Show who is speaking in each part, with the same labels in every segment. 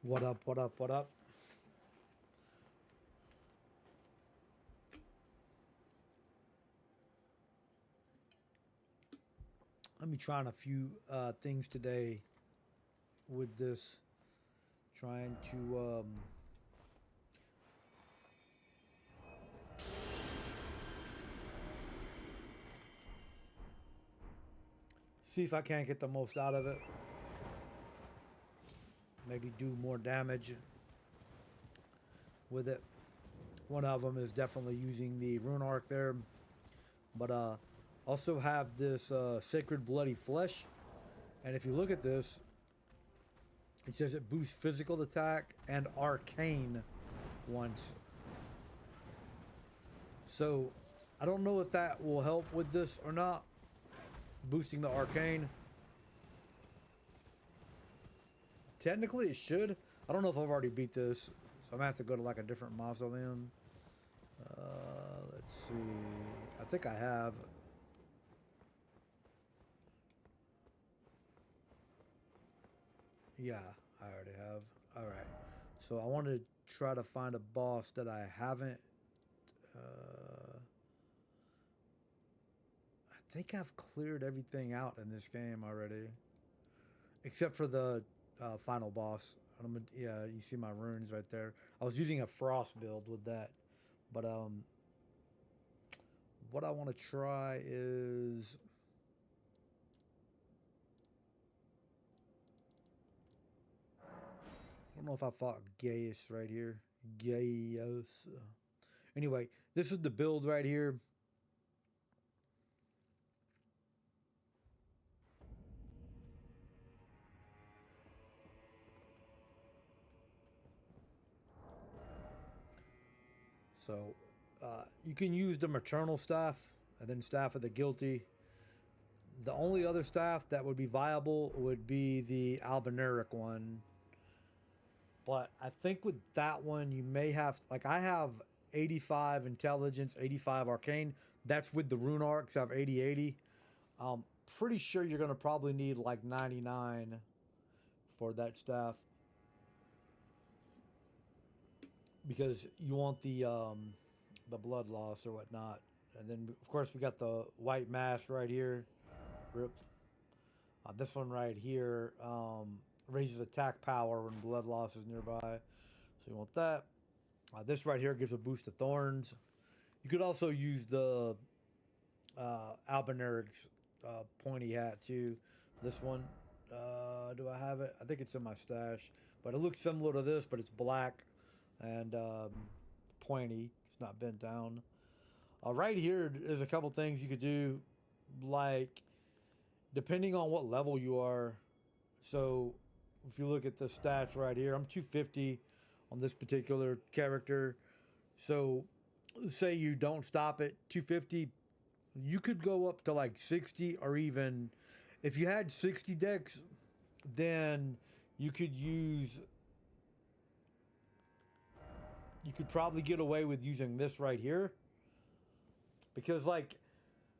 Speaker 1: What up, what up, what up? Let me trying a few things today with this. Trying to see if I can't get the most out of it. Maybe do more damage with it. One of them is definitely using the rune arc there. But also have this sacred bloody flesh. And if you look at this, it says it boosts physical attack and arcane once. So I don't know if that will help with this or not. Boosting the arcane. Technically it should. I don't know if I've already beat this. So I'm gonna have to go to like a different mausoleum. Let's see. I think I have. Yeah, I already have. Alright. So I want to try to find a boss that I haven't. I think I've cleared everything out in this game already. Except for the final boss. Yeah, you see my runes right there. I was using a frost build with that. But what I want to try is I don't know if I fought Gaius right here. Gaius. Anyway, this is the build right here. So, you can use the maternal staff and then staff of the guilty. The only other staff that would be viable would be the albinuric one. But I think with that one, you may have, like, I have 85 intelligence, 85 arcane. That's with the rune arcs. I have 80. Pretty sure you're going to probably need like 99 for that staff. Because you want the blood loss or whatnot. And then, of course, we got the white mask right here. Rip. This one right here raises attack power when blood loss is nearby. So you want that. This right here gives a boost to Thorns. You could also use the Albinuric's pointy hat too. This one, do I have it? I think it's in my stash. But it looks similar to this, but it's black and pointy. It's not bent down. Right here is a couple things you could do, like depending on what level you are. So if you look at the stats right here, I'm 250 on this particular character. So say you don't stop at 250, you could go up to like 60, or even if you had 60 decks, then you could probably get away with using this right here, because like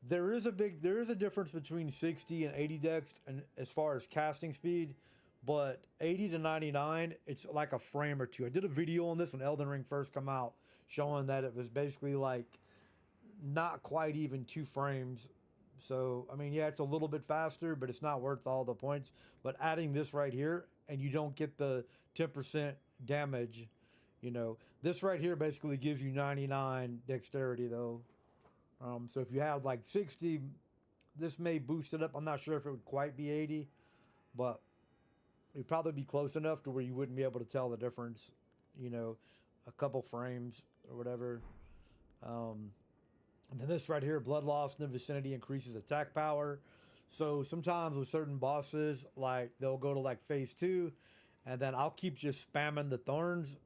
Speaker 1: there is a difference between 60 and 80 decks and as far as casting speed, but 80 to 99, it's like a frame or two. I did a video on this when Elden Ring first come out, showing that it was basically like not quite even 2 frames. So I mean, yeah, it's a little bit faster, but it's not worth all the points. But adding this right here, and you don't get the 10% damage. You know, this right here basically gives you 99 dexterity though. So if you have like 60, this may boost it up. I'm not sure if it would quite be 80, but it'd probably be close enough to where you wouldn't be able to tell the difference, you know, a couple frames or whatever. And then this right here, blood loss in the vicinity increases attack power. So sometimes with certain bosses, like they'll go to like phase 2, and then I'll keep just spamming the thorns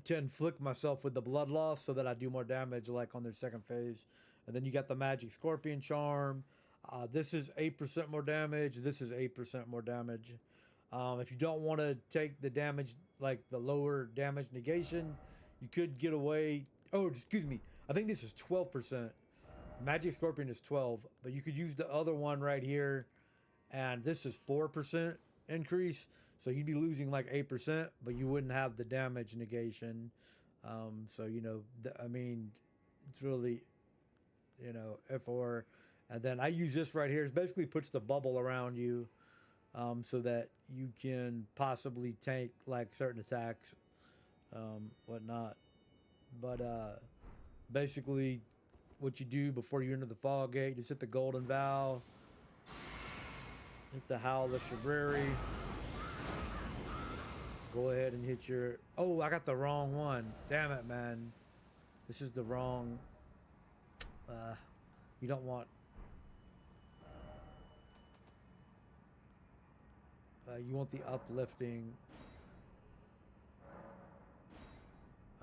Speaker 1: to inflict myself with the blood loss so that I do more damage like on their second phase. And then you got the magic scorpion charm. This is 8% more damage. This is 8% more damage. If you don't want to take the damage, like the lower damage negation, you could get away. Oh, excuse me. I think this is 12%. Magic scorpion is 12, but you could use the other one right here, and this is 4% increase. So you'd be losing like 8%, but you wouldn't have the damage negation. So you know, I mean, it's really, you know, F4. And then I use this right here. It basically puts the bubble around you, so that you can possibly tank like certain attacks, whatnot. But basically, what you do before you enter the fog gate, just hit the golden vow, hit the howl of Shabriri. Go ahead and hit your. Oh, I got the wrong one. Damn it, man. This is the wrong. You don't want. You want the uplifting.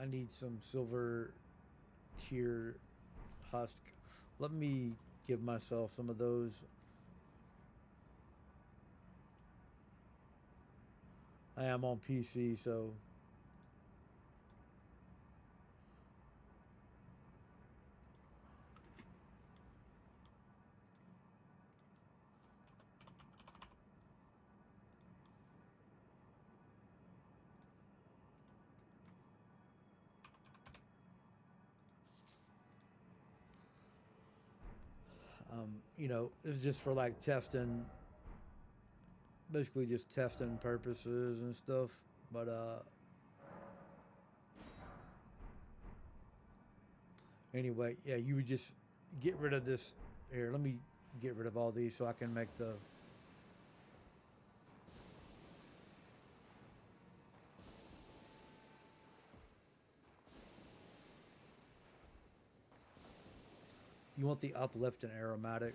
Speaker 1: I need some silver tier husk. Let me give myself some of those. I am on PC, so you know, it's just for like testing, basically just testing purposes and stuff. But anyway, yeah, you would just get rid of this. Here, let me get rid of all these so I can make the. You want the uplift and aromatic.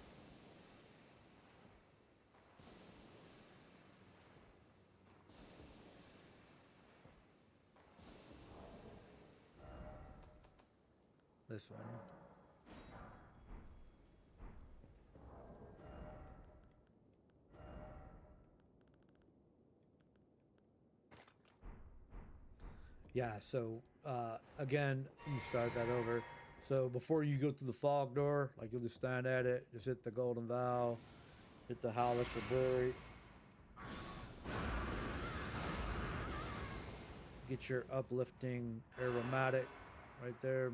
Speaker 1: This one. Yeah, so again, you start that over. So before you go through the fog door, like you'll just stand at it, just hit the golden vow, hit the howl of Shabriri, get your uplifting aromatic right there.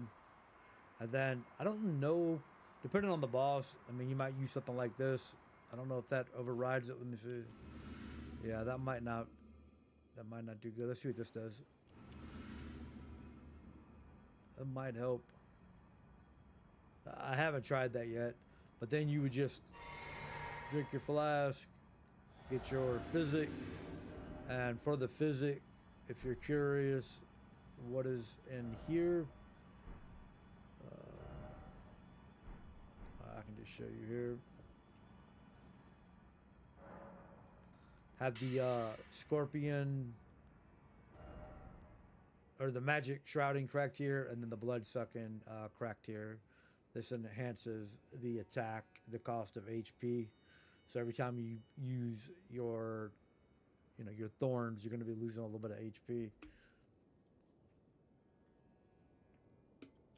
Speaker 1: And then, I don't know, depending on the boss, I mean, you might use something like this. I don't know if that overrides it. Let me see. Yeah, that might not do good. Let's see what this does. That might help. I haven't tried that yet. But then you would just drink your flask, get your physic, and for the physic, if you're curious what is in here, I can just show you here. Have the scorpion or the magic shrouding cracked here, and then the blood sucking cracked here. This enhances the attack, the cost of HP. So every time you use your, you know, your thorns, you're going to be losing a little bit of HP.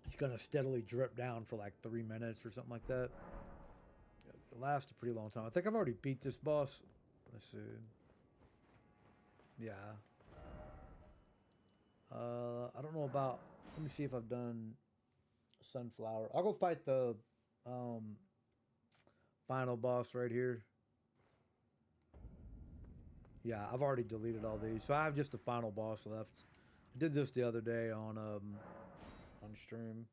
Speaker 1: It's going to steadily drip down for like 3 minutes or something like that. It lasts a pretty long time. I think I've already beat this boss. Let's see. Yeah. I don't know about. Let me see if I've done Sunflower. I'll go fight the final boss right here. Yeah, I've already deleted all these, so I have just the final boss left. I did this the other day on stream.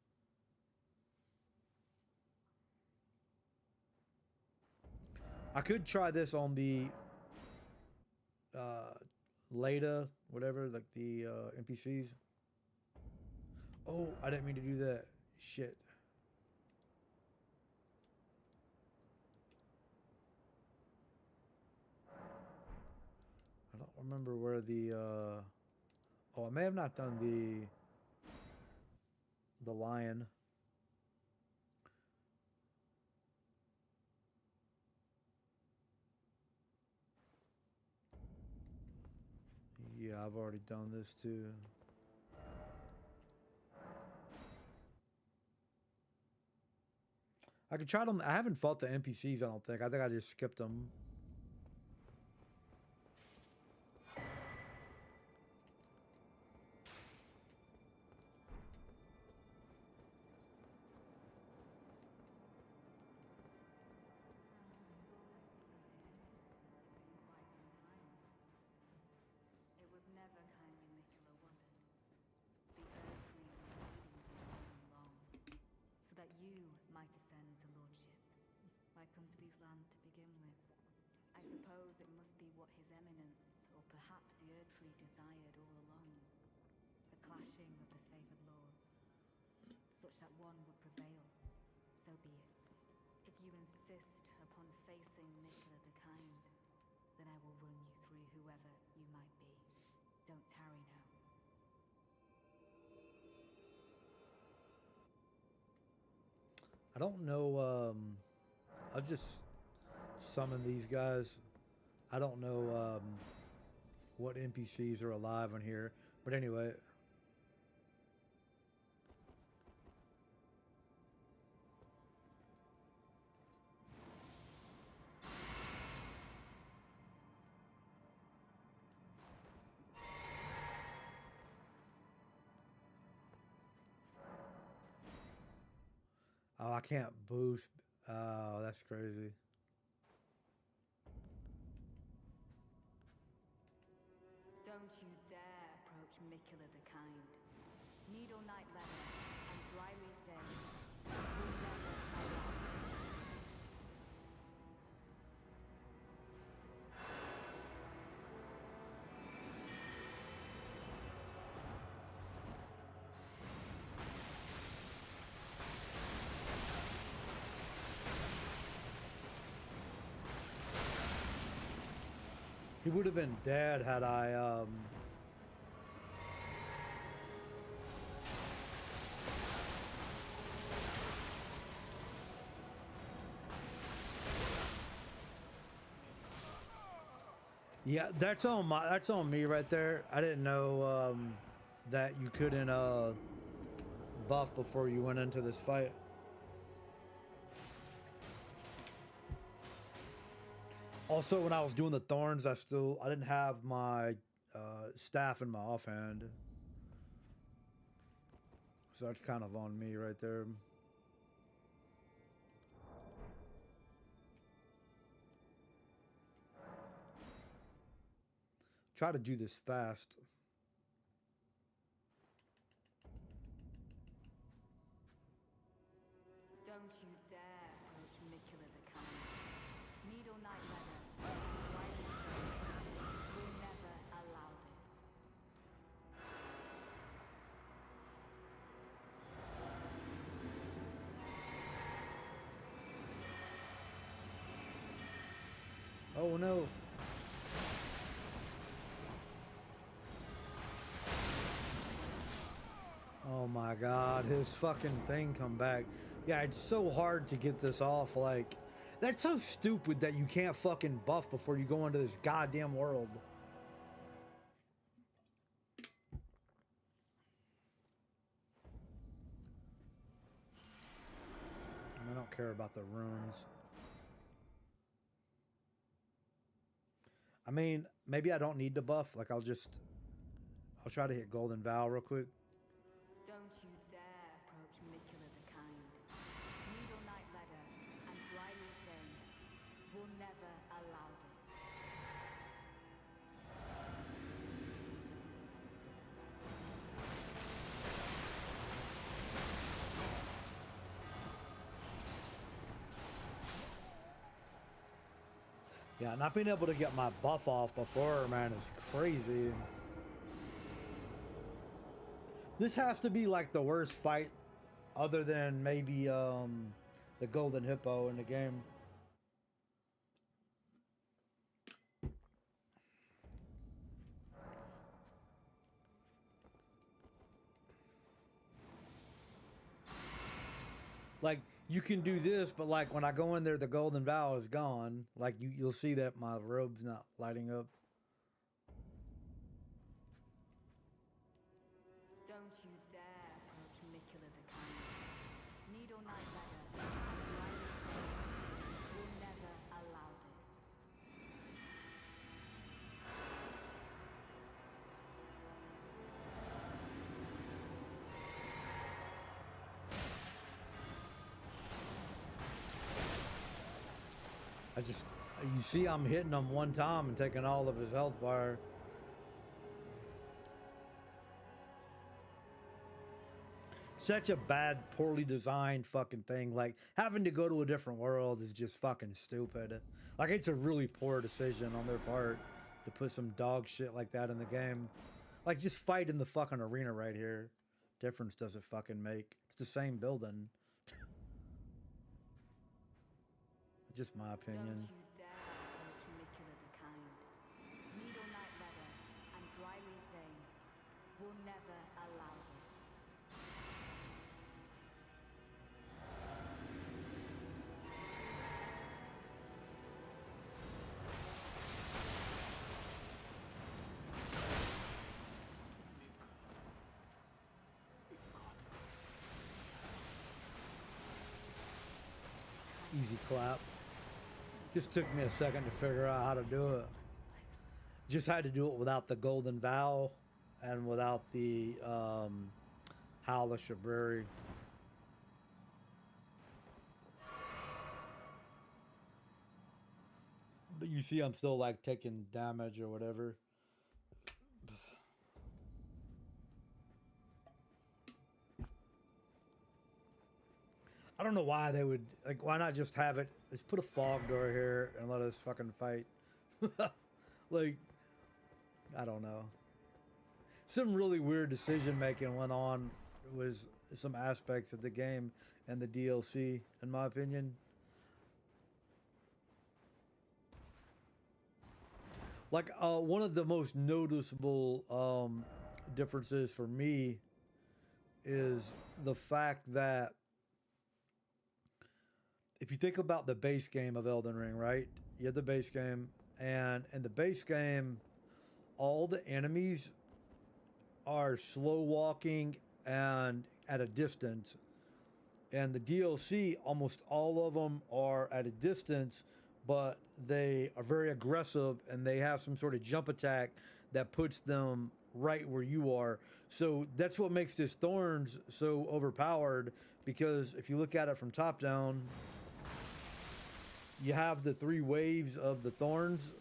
Speaker 1: I could try this on the Leda, whatever, like the NPCs. Oh, I didn't mean to do that. Shit. I don't remember where the oh, I may have not done the lion. Yeah, I've already done this too. I could try them. I haven't fought the NPCs, I don't think. I think I just skipped them.
Speaker 2: come to these lands to begin with? I suppose it must be what His Eminence, or perhaps the Erdtree, desired all along. The clashing of the favored lords, such that one would prevail. So be it. If you insist upon facing Nicola the Kind, then I will run you through whoever you might be. Don't tarry now.
Speaker 1: I don't know. I'll just summon these guys. I don't know what NPCs are alive on here, but anyway. Oh, I can't boost. Oh, that's crazy.
Speaker 2: Don't you dare approach Nicola the Kind. Needle Night Leather and Dryleaf Day will never allow it.
Speaker 1: He would have been dead had I Yeah, that's on me right there. I didn't know that you couldn't buff before you went into this fight. Also, when I was doing the Thorns, I didn't have my staff in my offhand. So that's kind of on me right there. Try to do this fast.
Speaker 2: Don't you dare approach Nicola the Kind. Needle Night Leather and Dryleaf Day will never allow this.
Speaker 1: Oh no. Oh my god, his fucking thing come back. Yeah, it's so hard to get this off. Like, that's so stupid that you can't fucking buff before you go into this goddamn world. I don't care about the runes. I mean, maybe I don't need to buff. Like, I'll try to hit Golden Vow real quick.
Speaker 2: Don't you dare approach Nicola the Kind. Needle Night Leather and Dryleaf Day will never allow this.
Speaker 1: Yeah, not being able to get my buff off before, man, is crazy. This has to be like the worst fight other than maybe the Golden Hippo in the game. Like, you can do this, but like when I go in there, the Golden Vow is gone. Like, you'll see that my robe's not lighting up.
Speaker 2: Don't you dare approach Nicola the Kind. Needle Night Leather and Dryleaf Day will never allow this.
Speaker 1: You see, I'm hitting him one time and taking all of his health bar. such a bad, poorly designed fucking thing. Like having to go to a different world is just fucking stupid. Like it's a really poor decision on their part to put some dog shit like that in the game. Like just fight in the fucking arena right here. Difference does it fucking make? It's the same building. Just my opinion.
Speaker 2: Don't you dare approach Nicola the Kind. Needle Knight Leather and Dryleaf Dane will never allow this.
Speaker 1: Easy clap. Just took me a second to figure out how to do it. Just had to do it without the Golden Vow and without the Howl of Shabriri. But you see I'm still like taking damage or whatever. I don't know why they would, like, why not just have it, let's put a fog door here and let us fucking fight. Like, I don't know. Some really weird decision making went on with some aspects of the game and the DLC, in my opinion. Like, one of the most noticeable differences for me is the fact that if you think about the base game of Elden Ring, right? You have the base game, and in the base game, all the enemies are slow walking and at a distance. And the DLC, almost all of them are at a distance, but they are very aggressive and they have some sort of jump attack that puts them right where you are. So that's what makes this Thorns so overpowered, because if you look at it from top down, you have the 3 waves of the Thorns.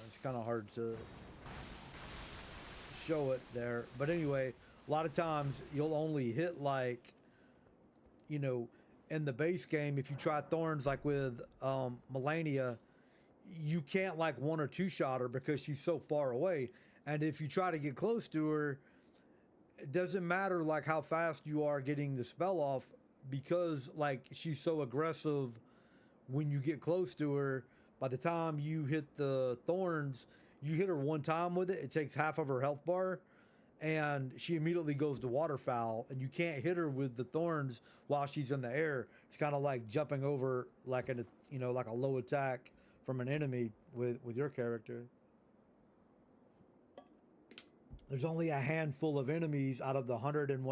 Speaker 1: It's kind of hard to show it there. But anyway, a lot of times you'll only hit like, you know, in the base game, if you try Thorns like with Melania, you can't like 1 or 2 shot her because she's so far away. And if you try to get close to her, it doesn't matter like how fast you are getting the spell off, because like she's so aggressive when you get close to her. By the time you hit the Thorns, you hit her 1 time with it, it takes half of her health bar, and she immediately goes to waterfowl, and you can't hit her with the Thorns while she's in the air. It's kind of like jumping over like a, you know, like a low attack from an enemy with your character. There's only a handful of enemies out of the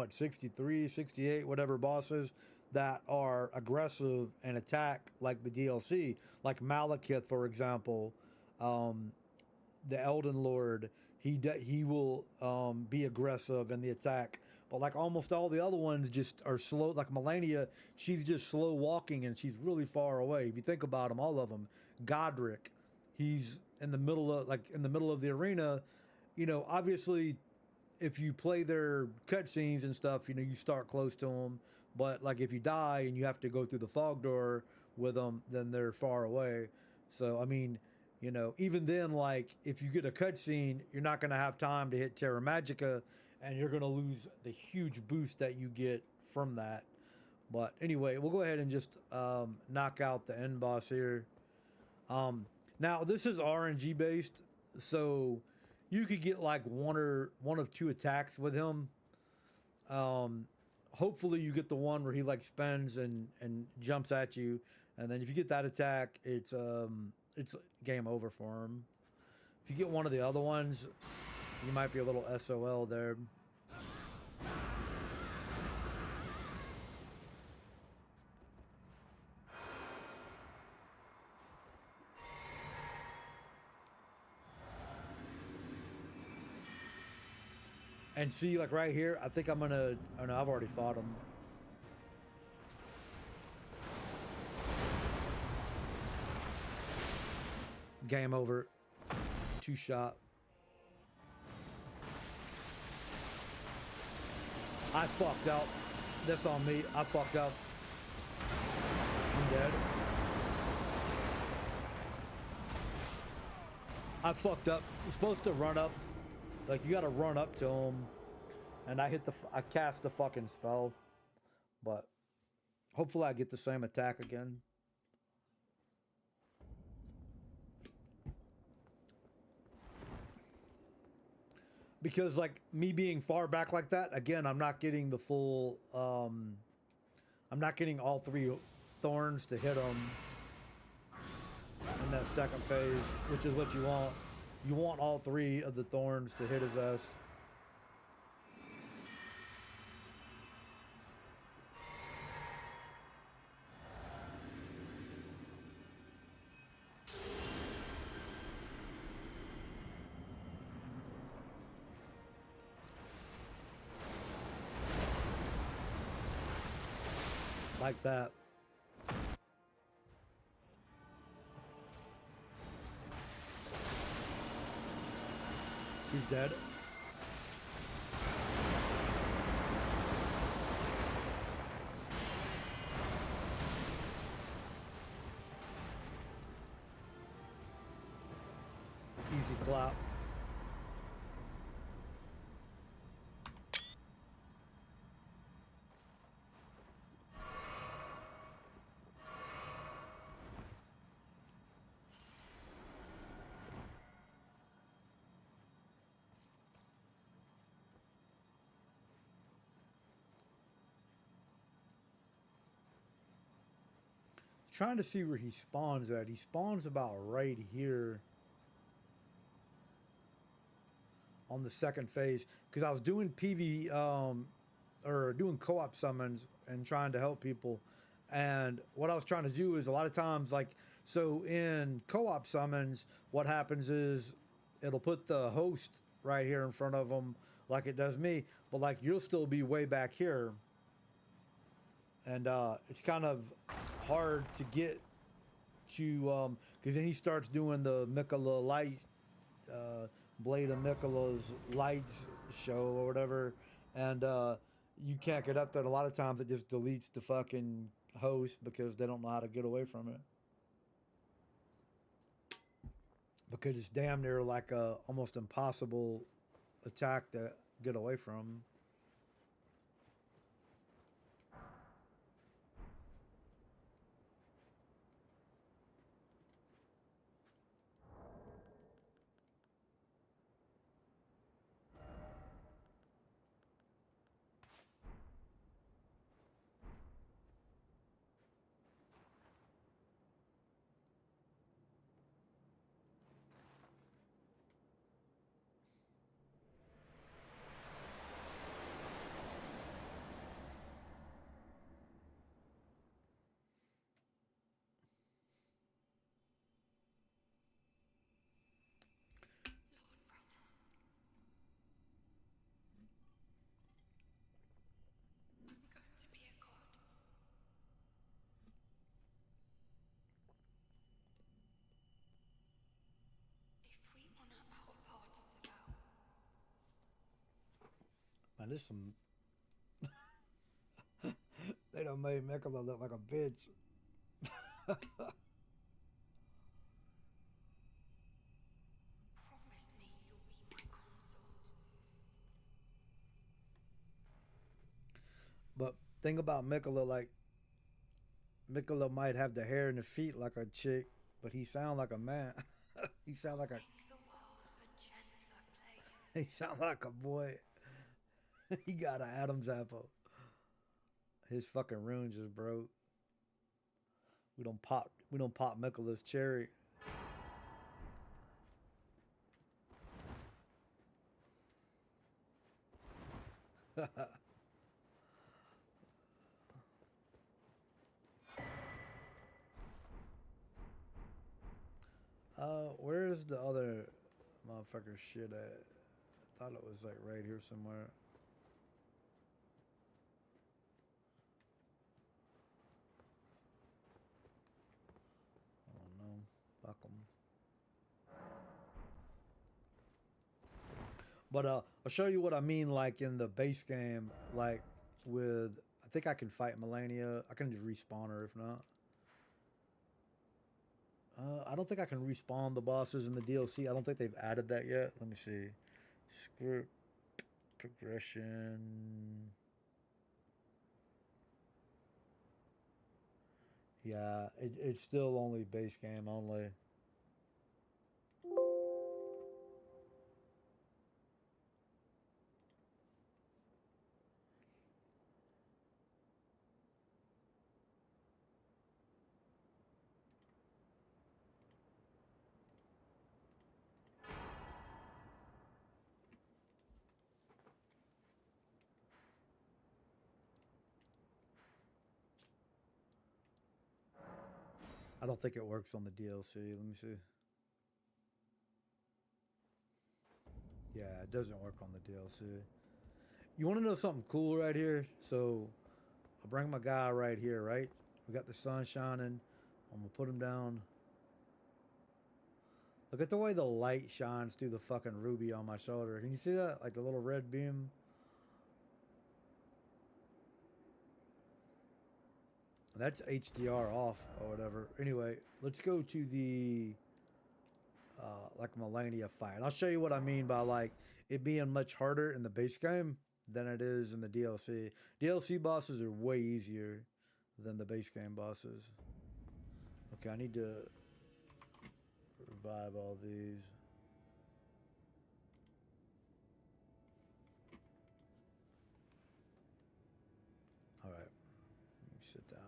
Speaker 1: 63, 68, whatever bosses that are aggressive and attack like the DLC. Like Malekith, for example, the Elden Lord, he will be aggressive in the attack. But like almost all the other ones just are slow. Like Melania, she's just slow walking and she's really far away. If you think about them, all of them. Godric, he's in the middle of the arena. You know, obviously, if you play their cutscenes and stuff, you know, you start close to them. But like if you die and you have to go through the fog door with them, then they're far away. So I mean, you know, even then, like if you get a cutscene, you're not gonna have time to hit Terra Magica, and you're gonna lose the huge boost that you get from that. But anyway, we'll go ahead and just knock out the end boss here. Now this is RNG based, so you could get like one of 2 attacks with him. Hopefully you get the one where he like spins and jumps at you, and then if you get that attack, it's game over for him. If you get one of the other ones, you might be a little SOL there. And see, like right here, I think I'm gonna, oh no, I've already fought him. Game over. 2 shot. I fucked up. That's on me. I fucked up. I'm dead. I fucked up. You're supposed to run up. Like, you gotta run up to him. And I cast the fucking spell. But hopefully I get the same attack again. Because, like, me being far back like that, again, I'm not getting the full, I'm not getting all 3 thorns to hit him in that second phase, which is what you want. You want all 3 of the thorns to hit his ass. Like that. He's dead. Easy clap. Trying to see where he spawns at. He spawns about right here on the second phase, because I was doing PV or doing co-op summons and trying to help people. And what I was trying to do is, a lot of times, like, so in co-op summons, what happens is it'll put the host right here in front of them like it does me, but like you'll still be way back here. And it's kind of hard to get to, because then he starts doing the Mikola light, Blade of Mikola's lights show or whatever, and you can't get up there. And a lot of times it just deletes the fucking host because they don't know how to get away from it. Because it's damn near like a almost impossible attack to get away from. Man, this some. They done made Mikola look like a bitch. But thing about Mikola, like, Mikola might have the hair and the feet like a chick, but he sound like a man. He sound like a. He sound like a boy. He got an Adam's apple. His fucking rune just broke. We don't pop. We don't pop Mikola's cherry. Where's the other motherfucker shit at? I thought it was like right here somewhere. Oh no, fuck 'em. But I'll show you what I mean, like in the base game, like with I think I can fight Melania. I can just respawn her if not. I don't think I can respawn the bosses in the DLC. I don't think they've added that yet. Let me see. Script progression. Yeah, it's still only base game only. I don't think it works on the DLC. Let me see. Yeah, it doesn't work on the DLC. You want to know something cool right here? So I'll bring my guy right here, right? We got the sun shining. I'm gonna put him down. Look at the way the light shines through the fucking ruby on my shoulder. Can you see that? Like the little red beam. That's HDR off or whatever. Anyway, let's go to the like Melania fight. And I'll show you what I mean by like it being much harder in the base game than it is in the DLC. DLC bosses are way easier than the base game bosses. Okay, I need to revive all these. All right, let me sit down.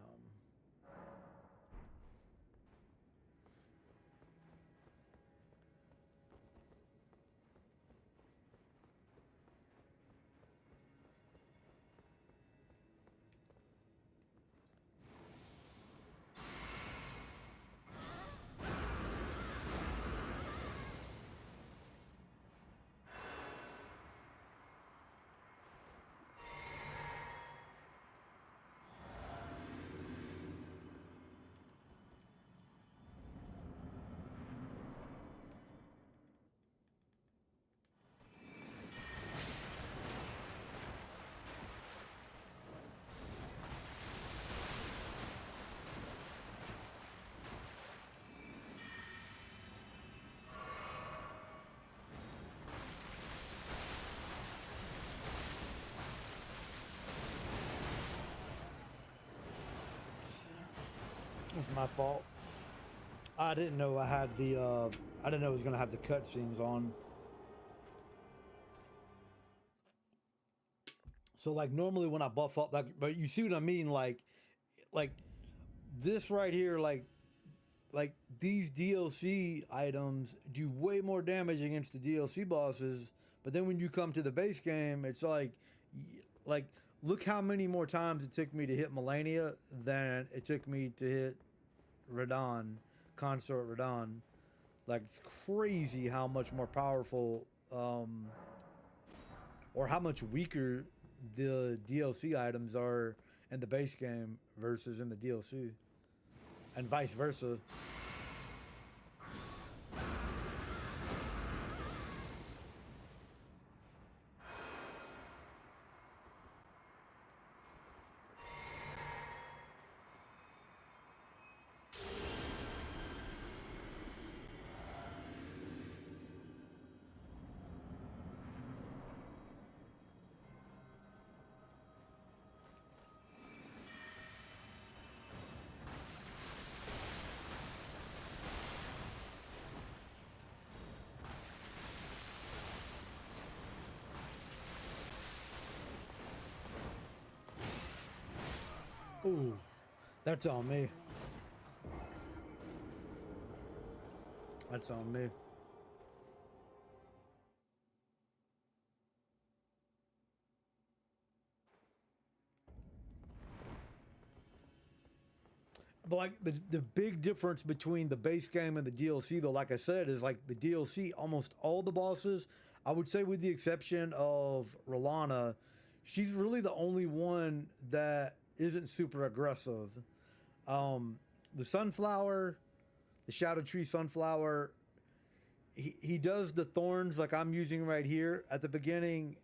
Speaker 1: It's my fault. I didn't know I had the. I didn't know it was gonna have the cutscenes on. So like normally when I buff up, like, but you see what I mean, like this right here, like these DLC items do way more damage against the DLC bosses. But then when you come to the base game, it's like look how many more times it took me to hit Melania than it took me to hit Radon, Consort Radon. Like it's crazy how much more powerful, or how much weaker the DLC items are in the base game versus in the DLC, and vice versa. Ooh, that's on me. That's on me. But like the big difference between the base game and the DLC, though, like I said, is like the DLC, almost all the bosses, I would say, with the exception of Rolana, she's really the only one that isn't super aggressive. The sunflower, the shadow tree sunflower, he does the thorns like I'm using right here at the beginning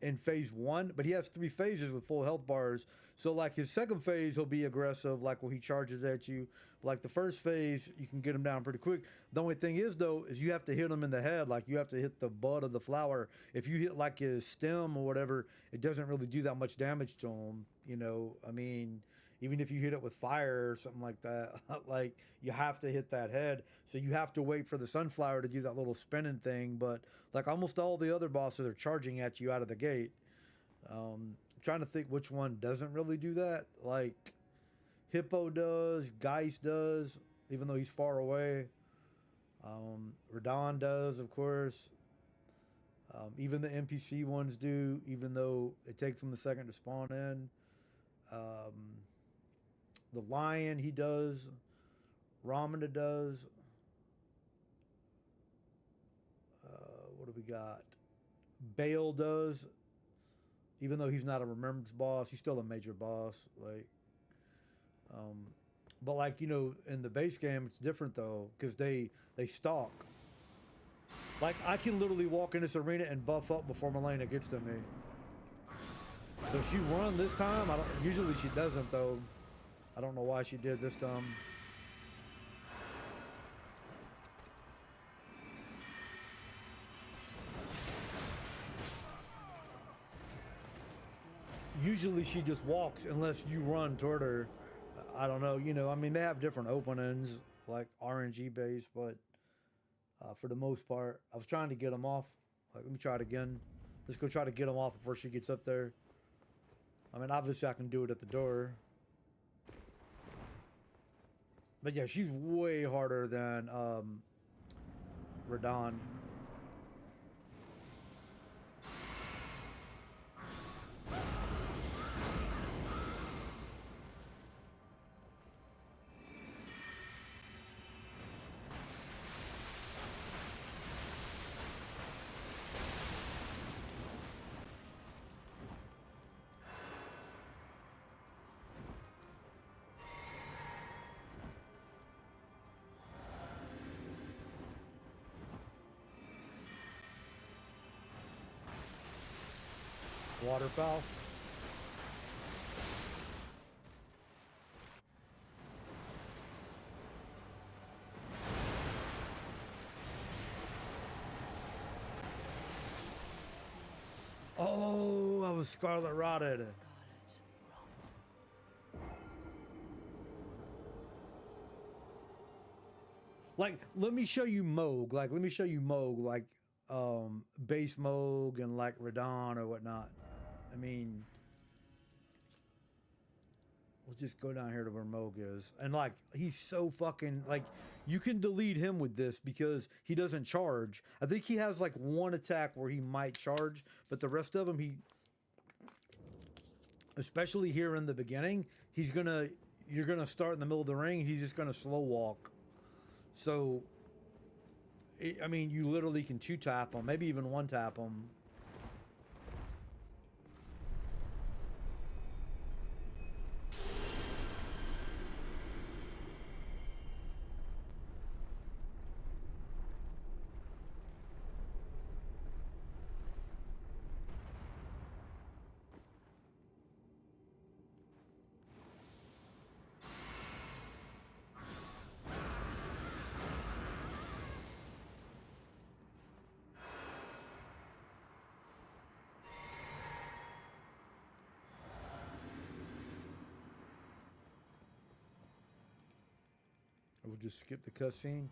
Speaker 1: in phase one, but he has 3 phases with full health bars. So like his second phase, he'll be aggressive, like when he charges at you. Like the first phase, you can get him down pretty quick. The only thing is though, is you have to hit him in the head. Like you have to hit the bud of the flower. If you hit like his stem or whatever, it doesn't really do that much damage to him. You know, I mean, even if you hit it with fire or something like that, like you have to hit that head. So you have to wait for the sunflower to do that little spinning thing. But like almost all the other bosses are charging at you out of the gate. I'm trying to think which one doesn't really do that. Like Hippo does, Geist does, even though he's far away. Radon does, of course. Even the NPC ones do, even though it takes them a second to spawn in. The lion, he does. Ramana does. What do we got? Bale does. Even though he's not a remembrance boss, he's still a major boss. Like, but like you know, in the base game, it's different though because they stalk. Like I can literally walk in this arena and buff up before Milena gets to me. So she run this time. I don't. Usually she doesn't though. I don't know why she did this time. Usually she just walks unless you run toward her. I don't know. You know, I mean, they have different openings like RNG based, but for the most part, I was trying to get them off. Like, let me try it again. Let's go try to get them off before she gets up there. I mean, obviously I can do it at the door. But yeah, she's way harder than Radon. Waterfowl. Oh, I was scarlet rotted. Like, let me show you Moog. Like, let me show you Moog. Like, base Moog and like Radon or whatnot. I mean, we'll just go down here to where Moog is. And like, he's so fucking, like, you can delete him with this because he doesn't charge. I think he has like one attack where he might charge, but the rest of them, especially here in the beginning, you're gonna start in the middle of the ring, he's just gonna slow walk. So, I mean, you literally can 2-tap him, maybe even 1-tap him. We'll just skip the cutscene.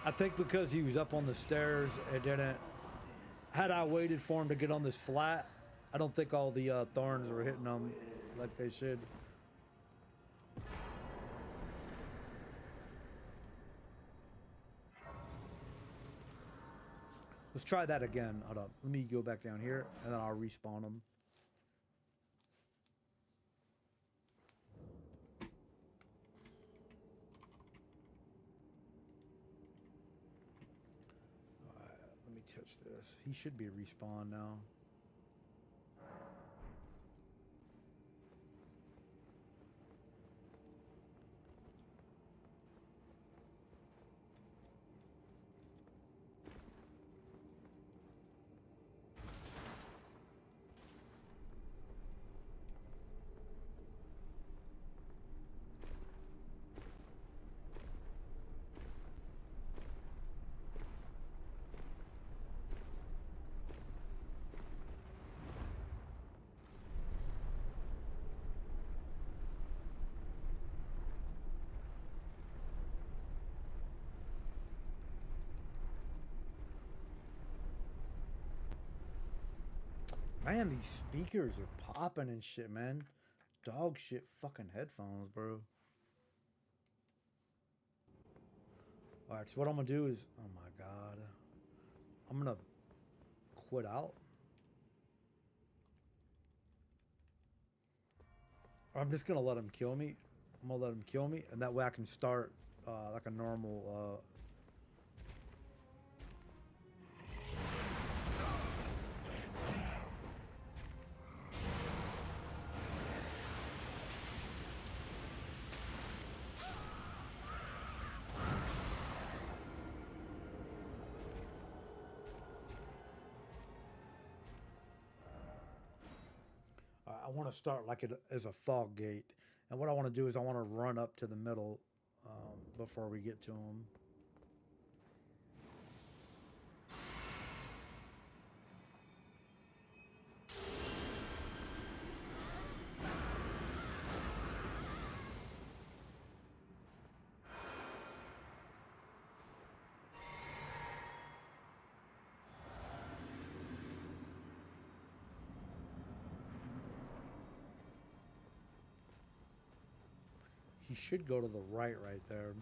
Speaker 1: I think because he was up on the stairs, it didn't. Had I waited for him to get on this flat, I don't think all the thorns were hitting him like they should. Let's try that again. Hold up. Let me go back down here, and then I'll respawn them. touch this. He should be respawned now. Man, these speakers are popping and shit, man. Dog shit fucking headphones, bro. Alright, so what I'm gonna do is, oh my god. I'm gonna quit out. I'm just gonna let him kill me. I'm gonna let him kill me, and that way I can start like a normal I want to start like it as a fog gate, and what I want to do is I want to run up to the middle before we get to him. He should go to the right there.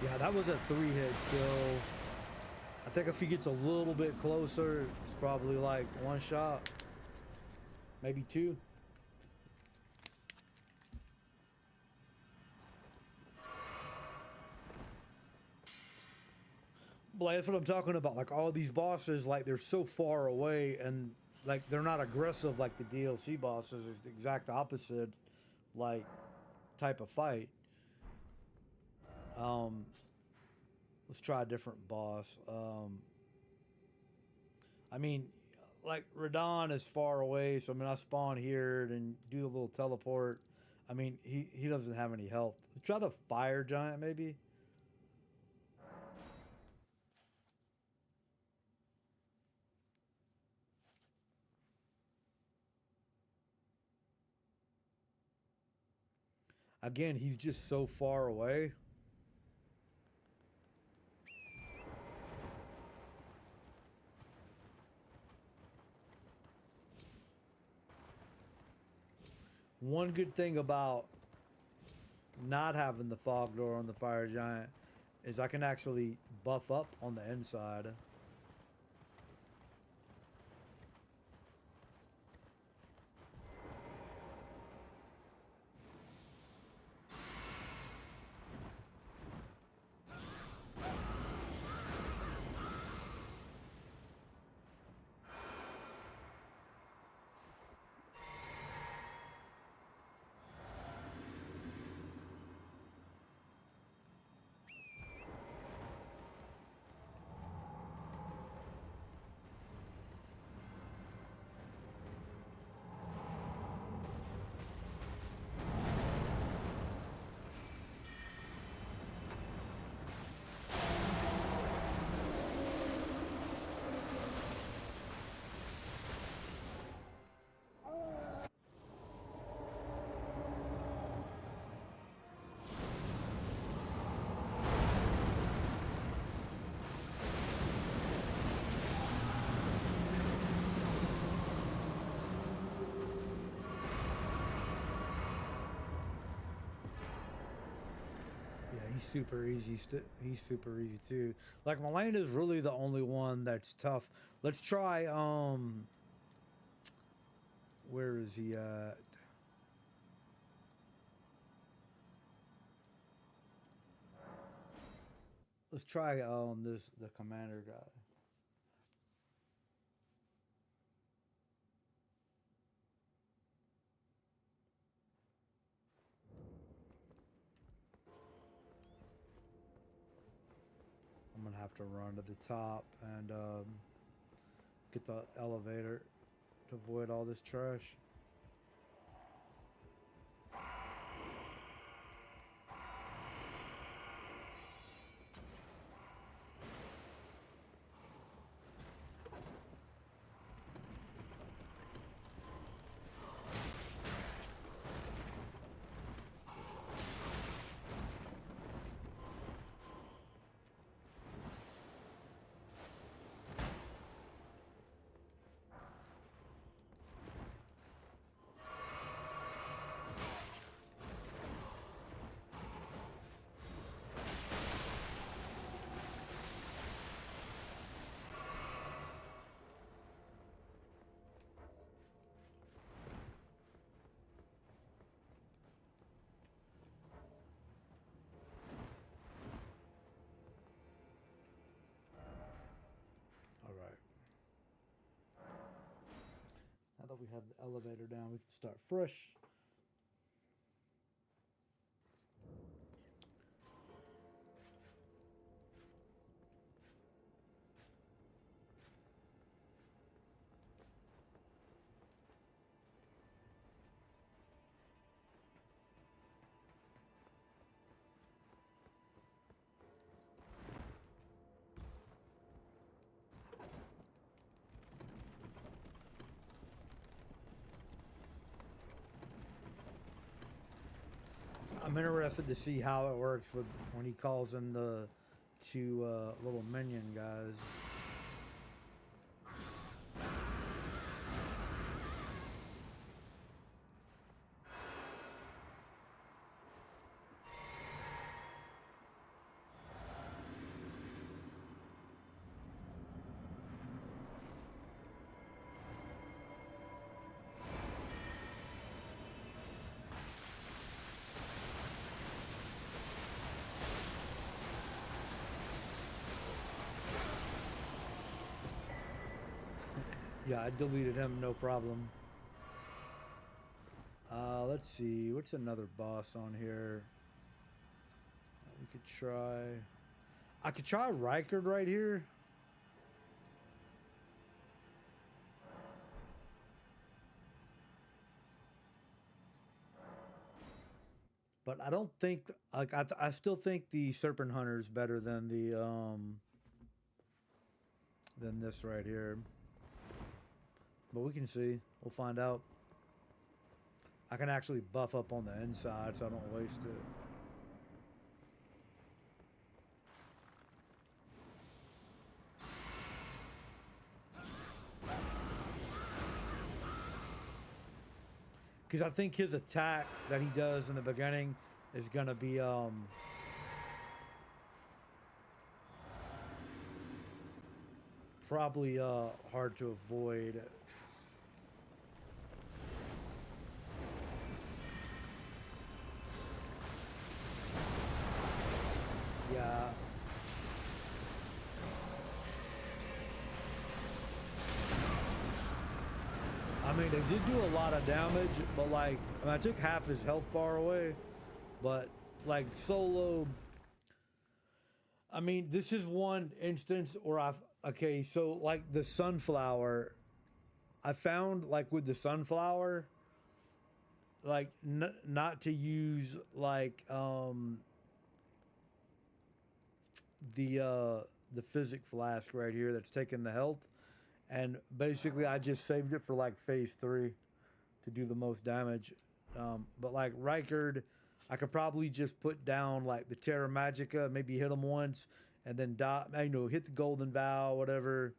Speaker 1: Yeah, that was a 3-hit kill. I think if he gets a little bit closer, it's probably like 1 shot. Maybe 2. But that's what I'm talking about. Like all these bosses, like they're so far away and like they're not aggressive like the DLC bosses. It's the exact opposite, like type of fight. Let's try a different boss. I mean, like Radon is far away, so I mean I spawn here and do the little teleport. I mean he doesn't have any health. Let's try the fire giant maybe. Again, he's just so far away. One good thing about not having the fog door on the fire giant is I can actually buff up on the inside. He's super easy. He's super easy too. Like Melena's really the only one that's tough. Let's try. Where is he at? Let's try the commander guy. I'm gonna have to run to the top and get the elevator to avoid all this trash. All right. Now that we have the elevator down, we can start fresh. I'm interested to see how it works with when he calls in the two little minion guys. Yeah, I deleted him, no problem. Let's see, what's another boss on here? We could try. I could try Rykard right here. But I don't think like I still think the Serpent Hunter is better than this right here. But we can see. We'll find out. I can actually buff up on the inside so I don't waste it. Because I think his attack that he does in the beginning is going to be probably hard to avoid. Yeah. I mean, they did do a lot of damage, but like, I mean, I took half his health bar away, but like solo. I mean, this is one instance where okay, so like the sunflower, I found like with the sunflower, like not to use like the physic flask right here that's taking the health, and basically I just saved it for like phase 3 to do the most damage. But like Rykard, I could probably just put down like the Terra Magica, maybe hit him once, and then hit the Golden Vow, whatever.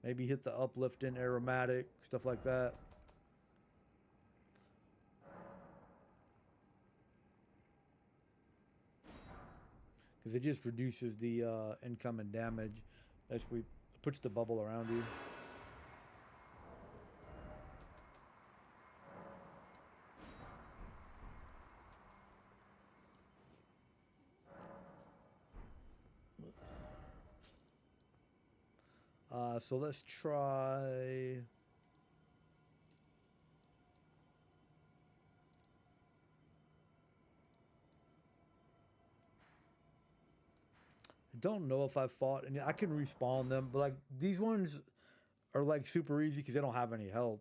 Speaker 1: Maybe hit the Uplifting Aromatic, stuff like that. Because it just reduces the incoming damage. Basically, puts the bubble around you. So let's try. I don't know if I've fought, and I can respawn them, but like these ones are like super easy because they don't have any health.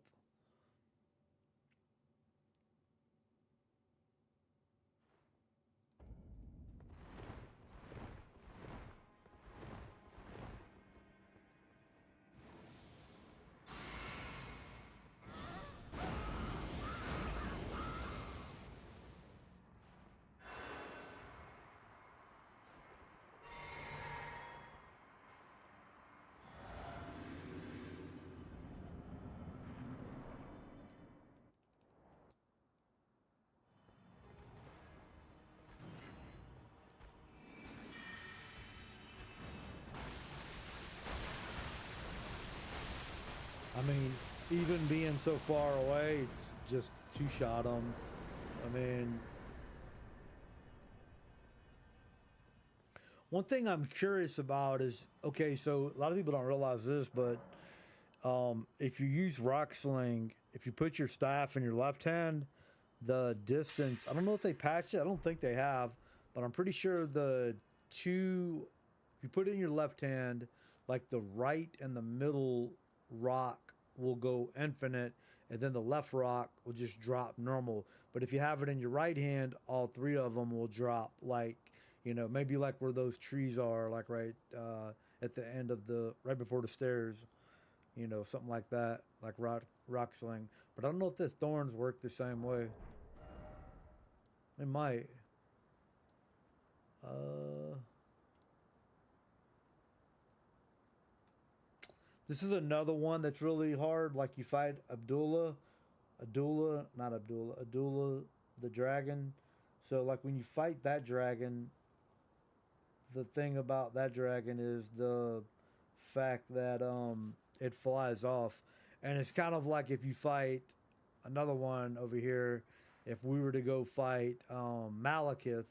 Speaker 1: I mean, even being so far away, it's just two shot them. I mean, one thing I'm curious about is okay. So a lot of people don't realize this, but if you use rock sling, if you put your staff in your left hand, the distance. I don't know if they patched it. I don't think they have, but I'm pretty sure the two. If you put it in your left hand, like the right and the middle rock will go infinite, and then the left rock will just drop normal. But if you have it in your right hand, all three of them will drop like, maybe like where those trees are, like right at the end of the right before the stairs, something like that, like rock sling. But I don't know if the thorns work the same way. It might. Uh, this is another one that's really hard. Like you fight not Abdullah, the dragon. So like when you fight that dragon, the thing about that dragon is the fact that it flies off, and it's kind of like if you fight another one over here. If we were to go fight Malekith,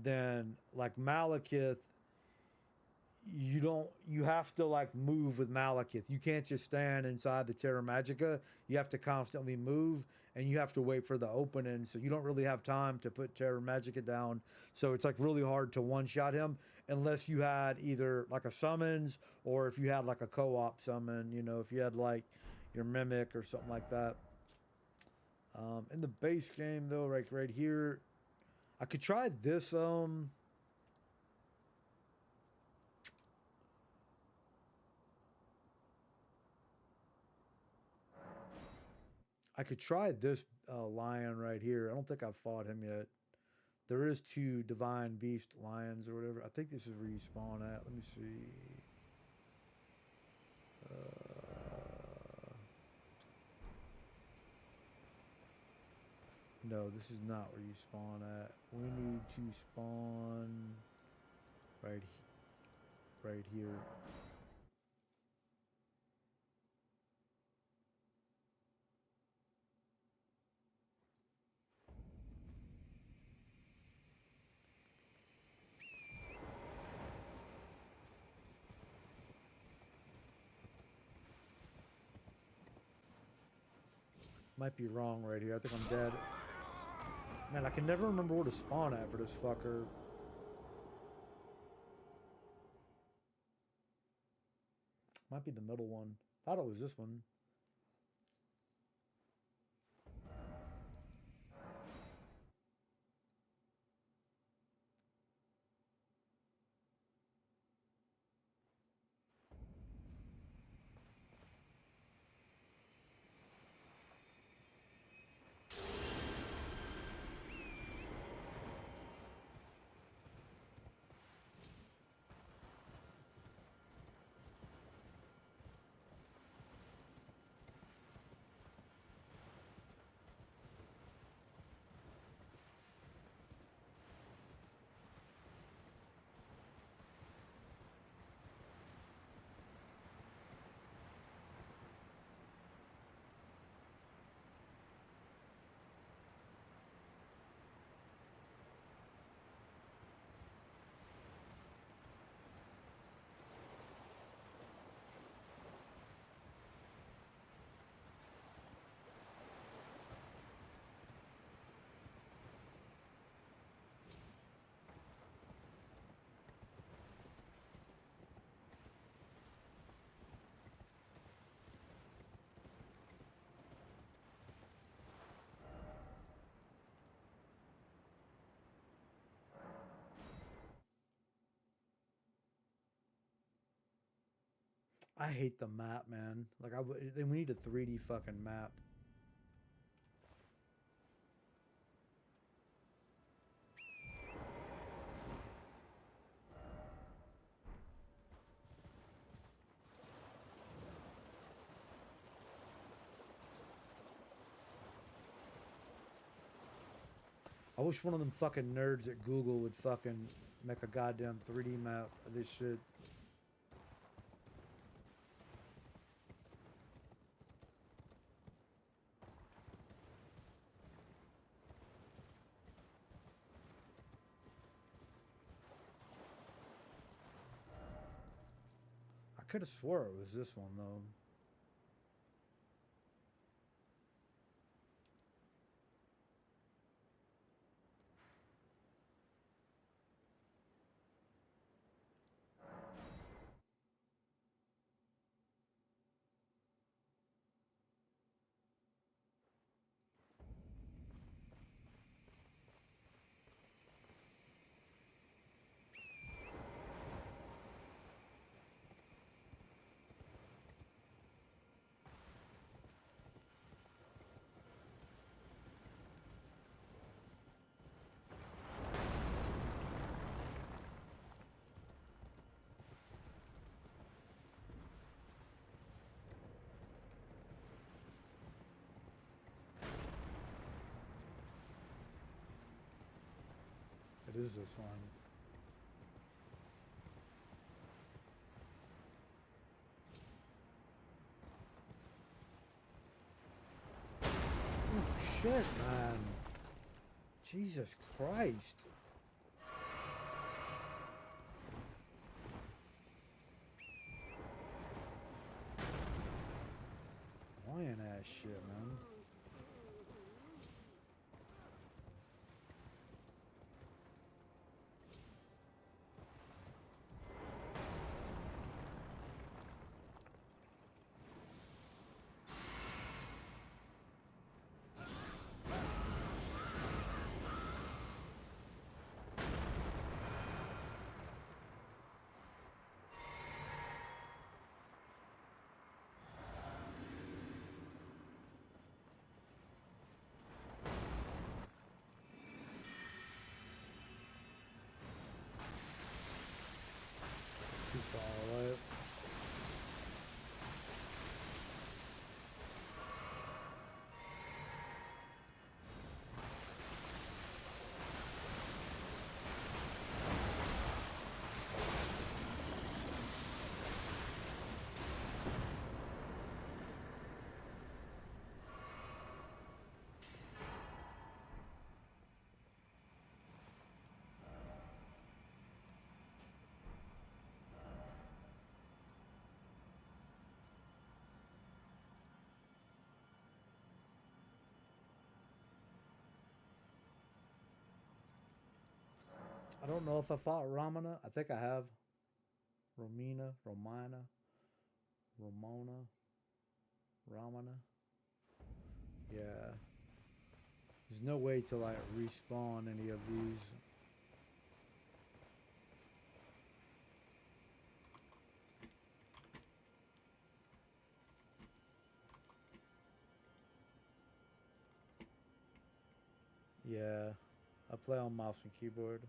Speaker 1: then like Malekith, you have to like move with Malekith. You can't just stand inside the Terra Magica. You have to constantly move, and you have to wait for the opening. So you don't really have time to put Terra Magica down. So it's like really hard to one shot him unless you had either like a summons or if you had like a co-op summon. If you had like your mimic or something like that. In the base game though, right here, I could try this. I could try this lion right here. I don't think I've fought him yet. There is two divine beast lions or whatever. I think this is where you spawn at. Let me see. No, this is not where you spawn at. We need to spawn right, right here. Might be wrong right here. I think I'm dead. Man, I can never remember where to spawn at for this fucker. Might be the middle one. Thought it was this one. I hate the map, man. Like we need a 3D fucking map. I wish one of them fucking nerds at Google would fucking make a goddamn 3D map of this shit. I could have swore it was this one though. It is this one. Oh shit, man. Jesus Christ. Annoying ass shit, man. It's too far away. I don't know if I fought Ramana. I think I have. Romina, Ramona, Ramana. Yeah. There's no way to like respawn any of these. Yeah. I play on mouse and keyboard.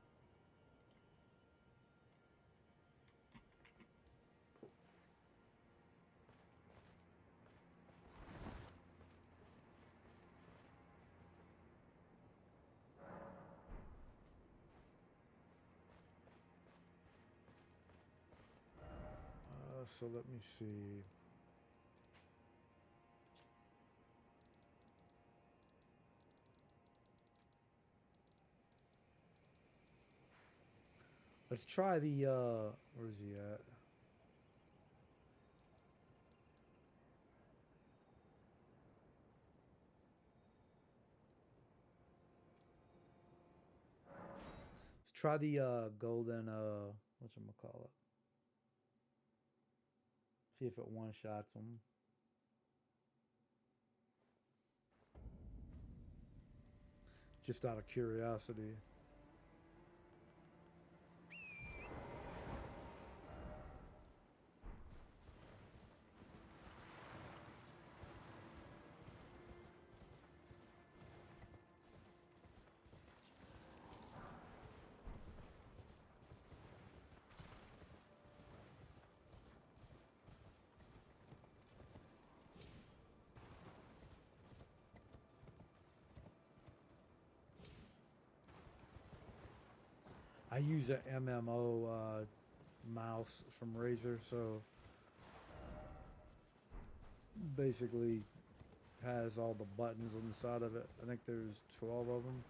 Speaker 1: So let me see. Let's try the where's he at? Let's try the golden whatchamacallit. See if it one shots him. Just out of curiosity. I use an MMO mouse from Razer, so basically has all the buttons on the side of it. I think there's 12 of them.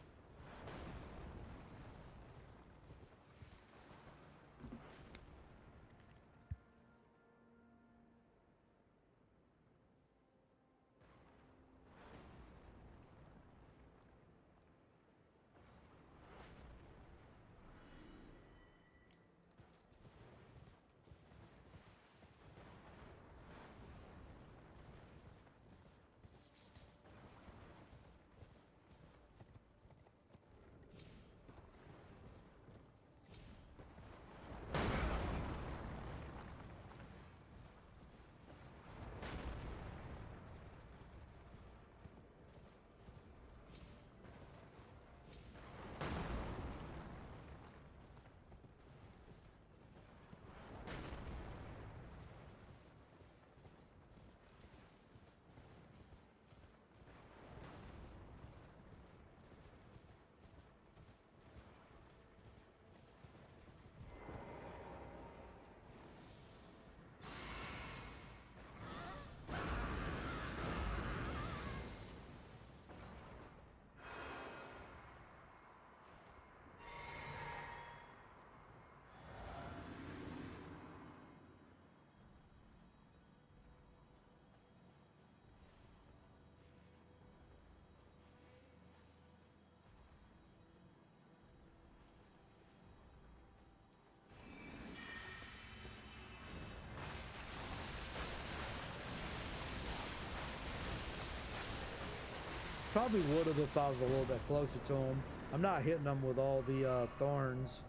Speaker 1: Probably would have if I was a little bit closer to him. I'm not hitting them with all the thorns.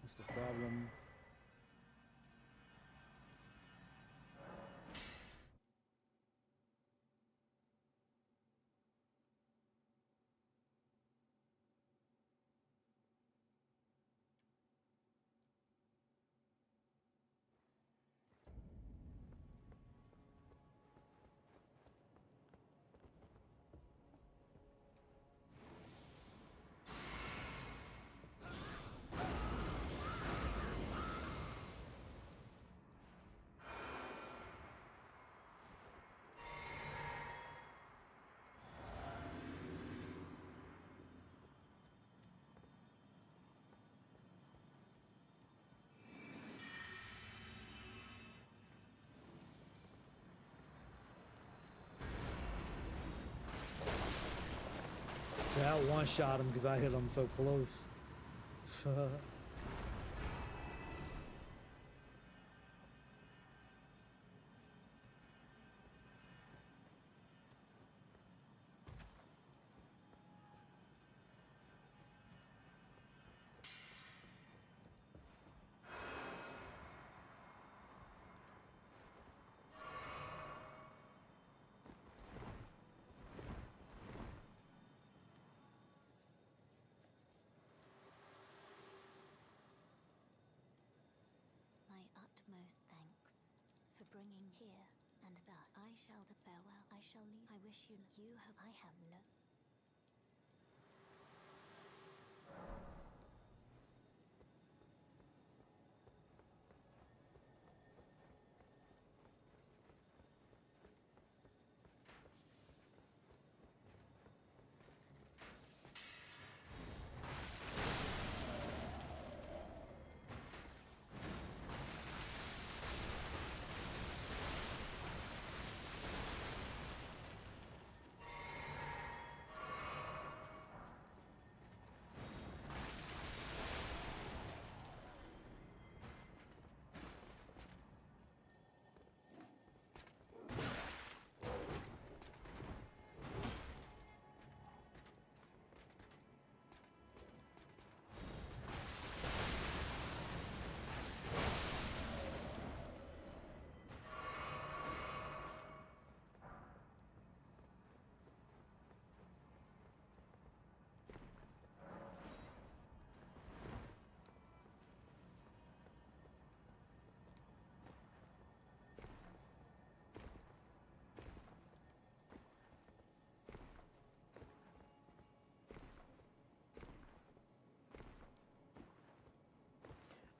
Speaker 1: That's the problem. See, I one shot him because I hit him so close.
Speaker 2: My utmost thanks for bringing here, and thus I shall farewell. I shall leave. I wish you have. I have no.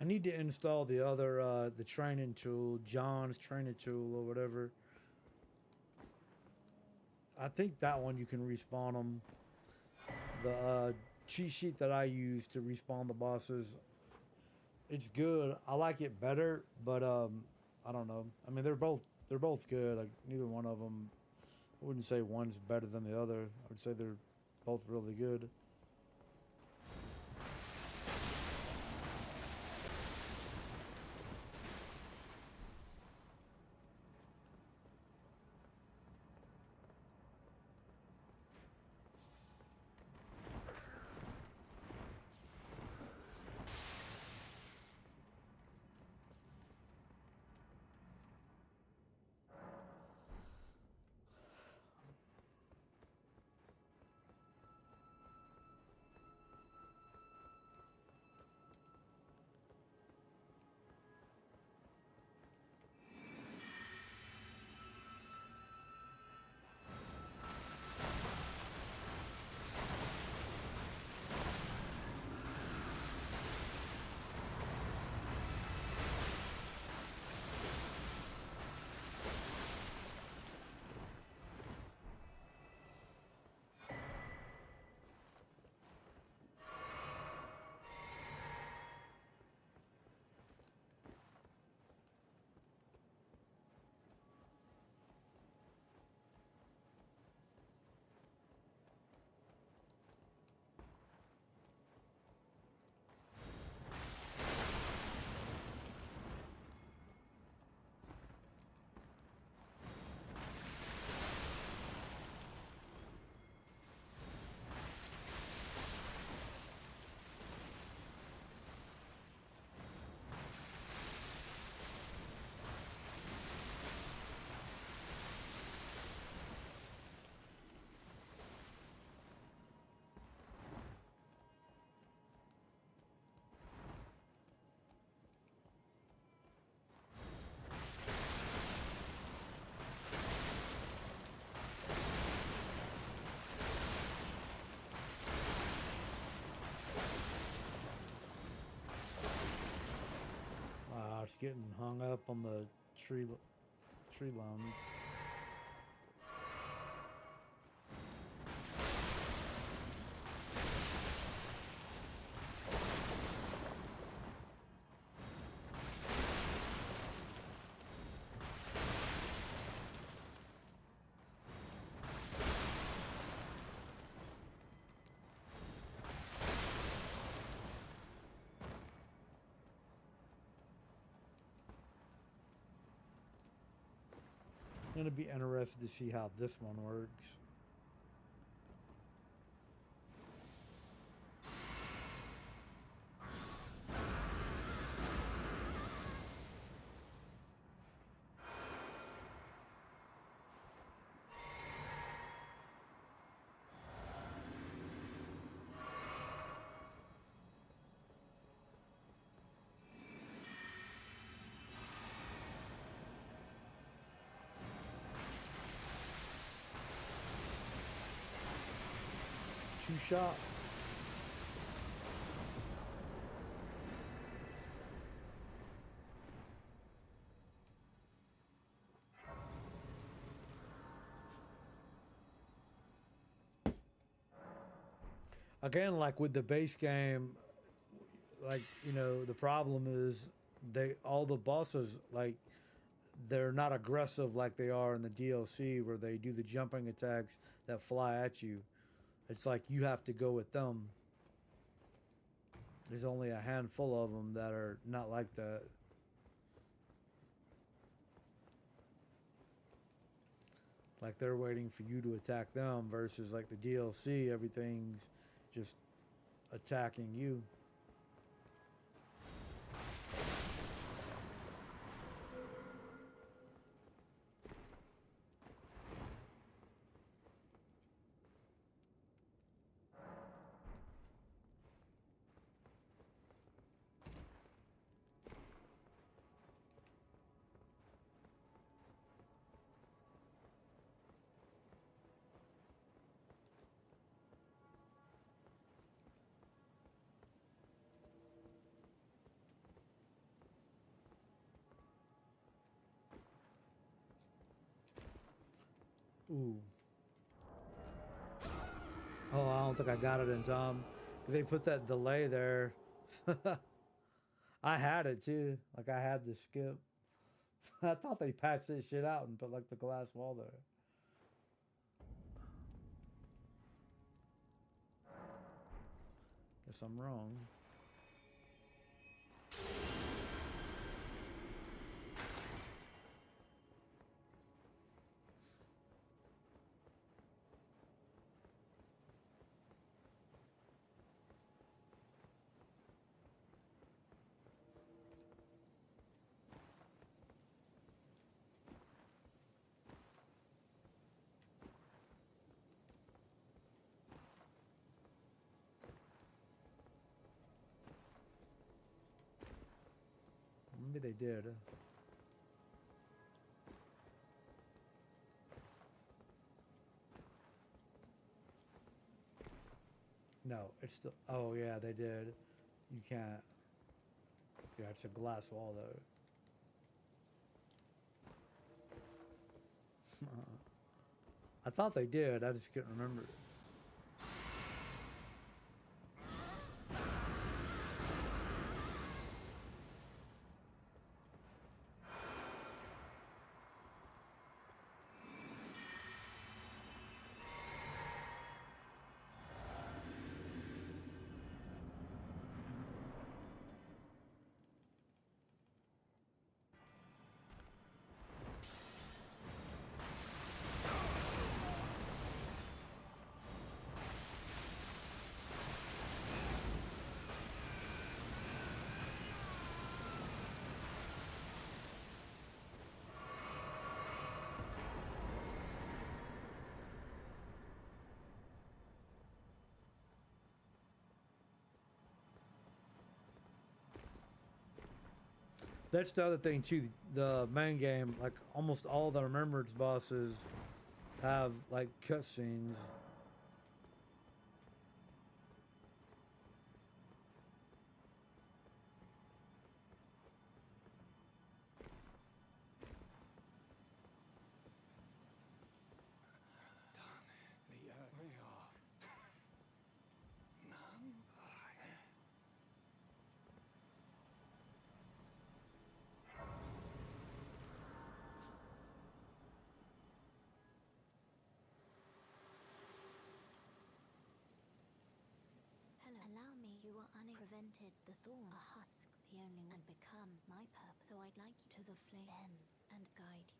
Speaker 1: I need to install the other the training tool, John's training tool or whatever. I think that one you can respawn them. The cheat sheet that I use to respawn the bosses, it's good. I like it better, but I don't know. I mean, they're both good. Like neither one of them. I wouldn't say one's better than the other. I would say they're both really good. It's getting hung up on the tree limbs. I'm gonna be interested to see how this one works. Two shot. Again, like with the base game, like the problem is they all the bosses like they're not aggressive like they are in the DLC where they do the jumping attacks that fly at you. It's like you have to go with them. There's only a handful of them that are not like that. Like they're waiting for you to attack them versus like the DLC, everything's just attacking you. Ooh. Oh, I don't think I got it in time. 'Cause they put that delay there. I had it too. Like I had to skip. I thought they patched this shit out and put like the glass wall there. Guess I'm wrong. Maybe they did. No, it's still. Oh yeah, they did. You can't. Yeah, it's a glass wall though. I thought they did. I just couldn't remember it. That's the other thing too. The main game, like almost all the remembrance bosses, have like cutscenes.
Speaker 2: Hello. Allow me. You are prevented the thorn, a husk, the only and become my purpose. So I'd like you to the flame and guide you.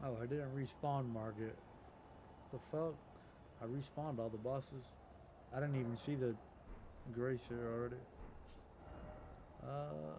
Speaker 2: Oh, I didn't respawn Market. The fuck? I respawned all the bosses. I didn't even see the grace here already. Uh,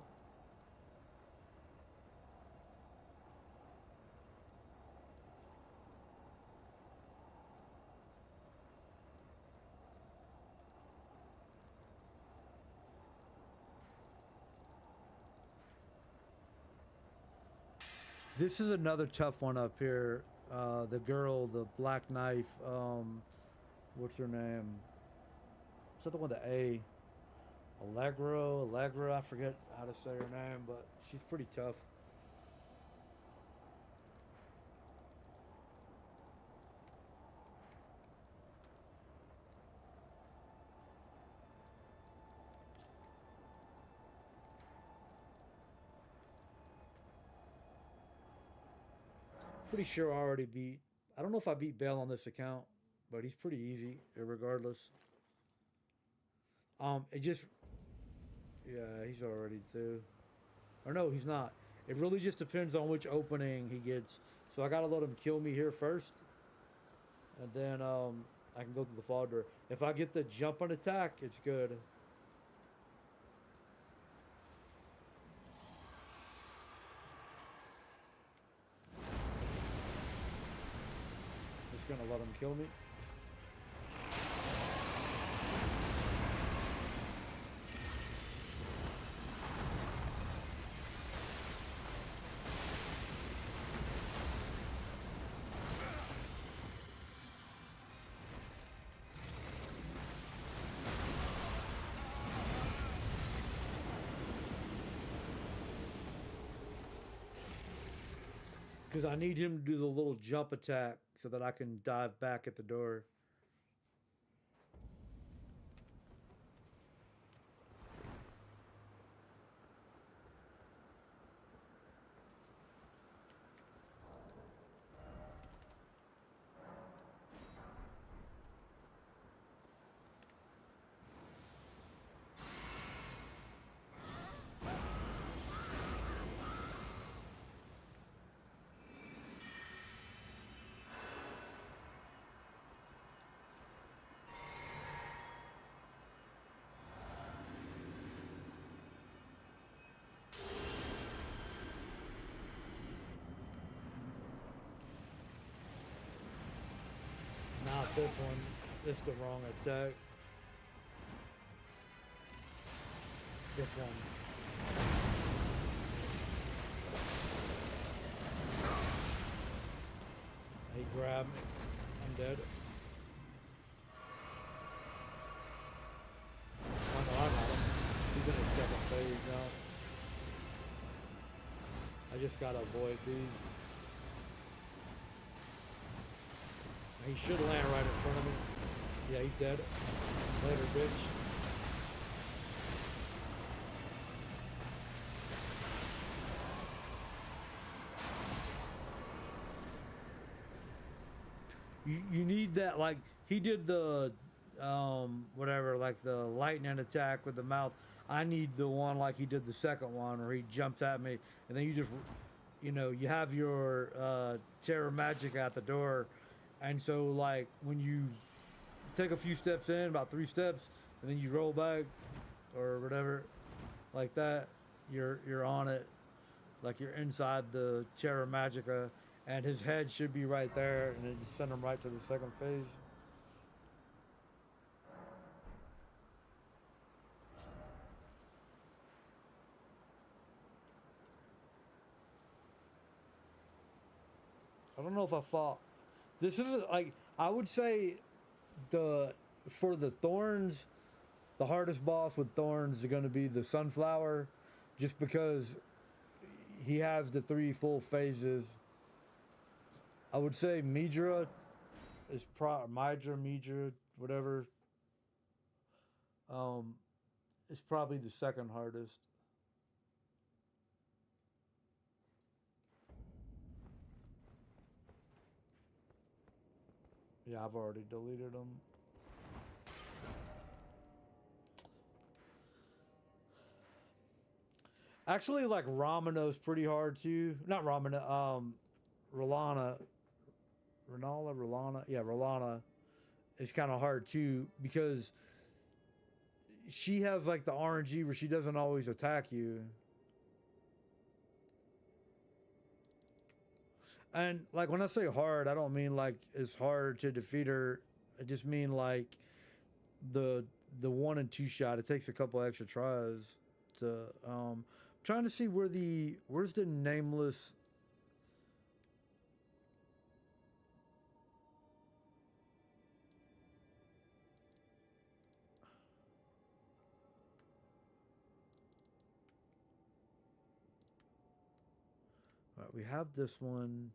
Speaker 2: this is another tough one up here. The girl, the black knife. What's her name? Is that the one with the A? Allegra. I forget how to say her name, but she's pretty tough.
Speaker 1: Pretty sure I already beat. I don't know if I beat Bale on this account, but he's pretty easy, regardless. It just, yeah, he's already through. Or no, he's not. It really just depends on which opening he gets. So I gotta let him kill me here first, and then I can go through the fog door. If I get the jump and attack, it's good. Just gonna let him kill me. Because I need him to do the little jump attack so that I can dive back at the door. Not this one. It's the wrong attack. This one. He grabbed me. I'm dead. Oh no, I got him. He's in his second phase now. I just gotta avoid these. He should land right in front of me. Yeah, he's dead. Later, bitch. You need that, like, he did the, whatever, like the lightning attack with the mouth. I need the one like he did the second one where he jumps at me and then you just, you have your terror magic at the door. And so, like, when you take a few steps in, about 3 steps, and then you roll back or whatever, like that, you're on it. Like you're inside the Terra Magica, and his head should be right there, and then just send him right to the second phase. I don't know if I fought. This is like I would say the for the Thorns, the hardest boss with Thorns is going to be the Sunflower, just because he has the 3 full phases. I would say Midra is Midra, whatever. Um, is probably the second hardest. Yeah, I've already deleted them. Actually, like Ramano's pretty hard too. Not Ramana, Rolana. Rolana. Yeah, Rolana is kind of hard too because she has like the RNG where she doesn't always attack you. And like when I say hard, I don't mean like it's hard to defeat her. I just mean like the the 1 and 2 shot. It takes a couple extra tries to trying to see where's the nameless. All right, we have this one.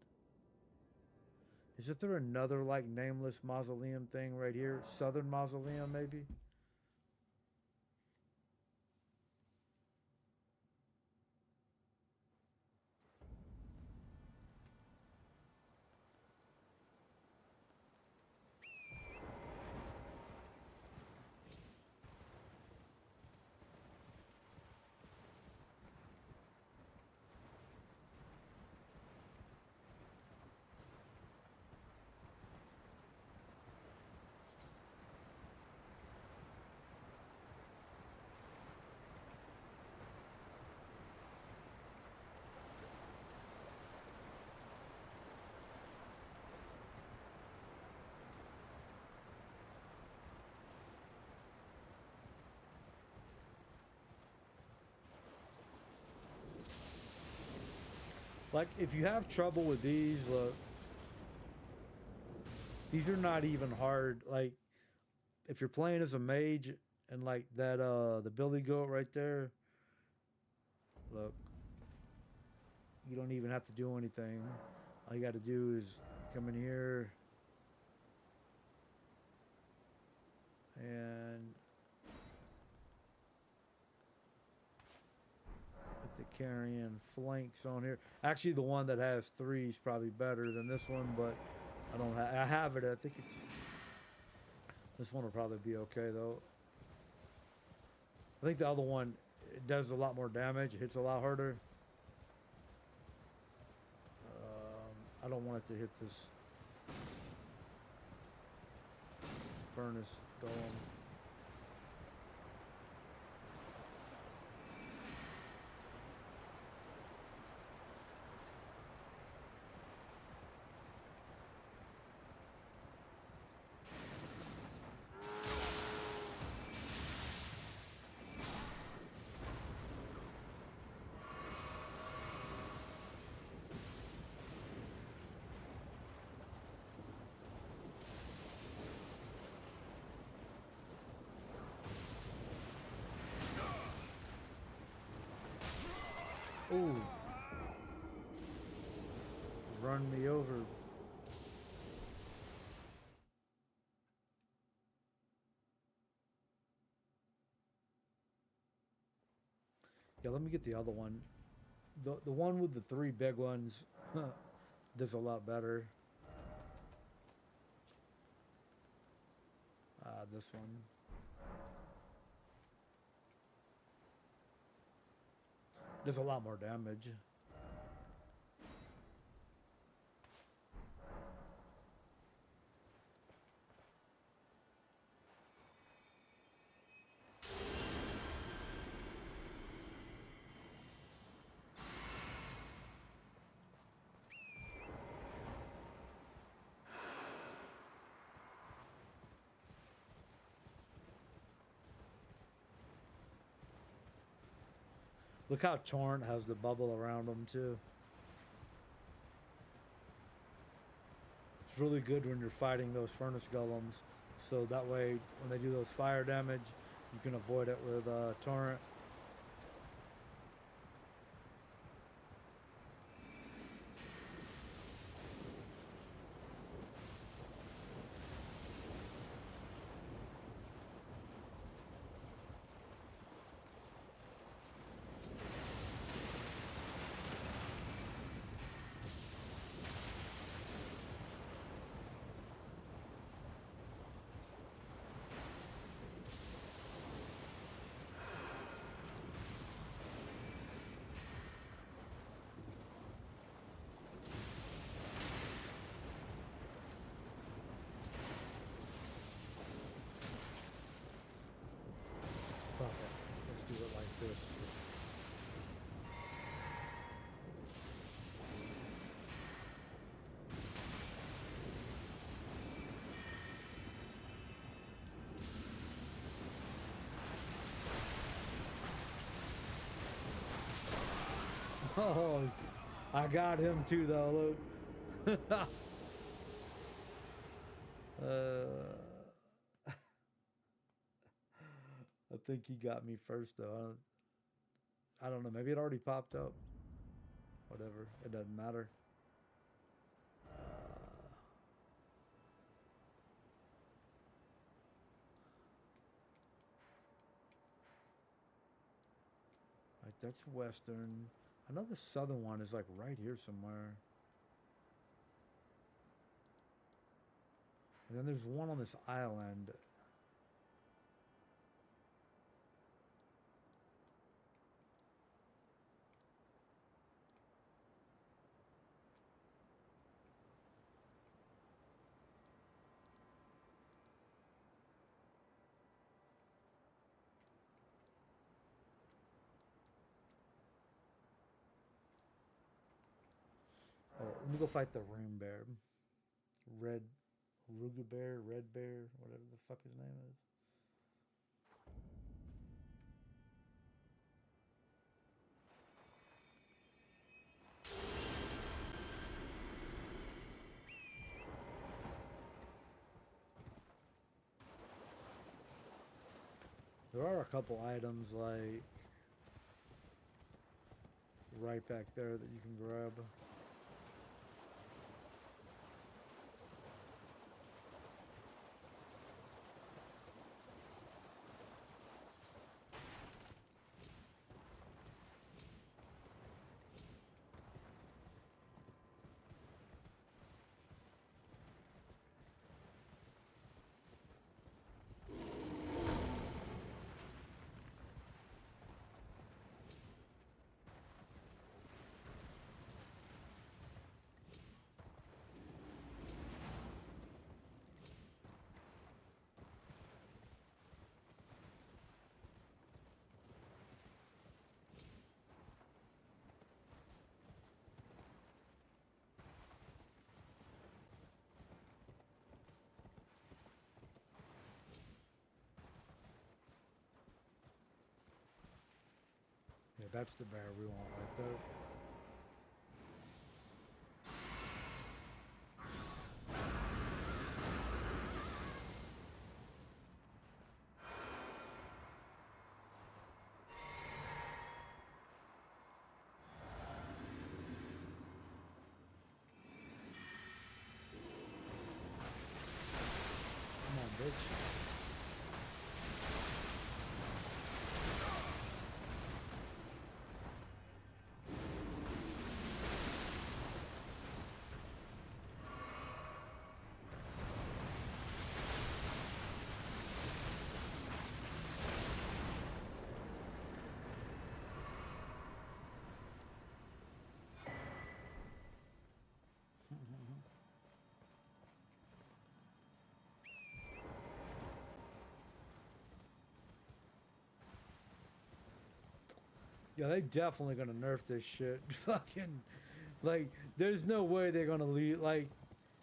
Speaker 1: Isn't there another like nameless mausoleum thing right here? Southern mausoleum, maybe? Like, if you have trouble with these, look, these are not even hard. Like, if you're playing as a mage and like that, the billy goat right there, look, you don't even have to do anything. All you got to do is come in here and put the carrion flanks on here. Actually, the one that has 3 is probably better than this one, but I don't have. I have it. I think it's this one will probably be okay though. I think the other one, it does a lot more damage. It hits a lot harder. I don't want it to hit this furnace golem. Ooh. Run me over. Yeah, let me get the other one. The one with the 3 big ones does a lot better. This one. Does a lot more damage. Look how Torrent has the bubble around him too. It's really good when you're fighting those furnace golems, so that way when they do those fire damage, you can avoid it with Torrent. Fuck it. Let's do it like this. Oh, I got him too though, look. I think he got me first though. I don't know. Maybe it already popped up. Whatever. It doesn't matter. Right, that's Western. I know the southern one is like right here somewhere. And then there's one on this island. Oh, let me go fight the Rune Bear. Red Ruga Bear, Red Bear, whatever the fuck his name is. There are a couple items like right back there that you can grab. Yeah, that's the bear we want right there. Come on, bitch. Yeah, they definitely gonna nerf this shit. Fucking, like, there's no way they're gonna leave. Like,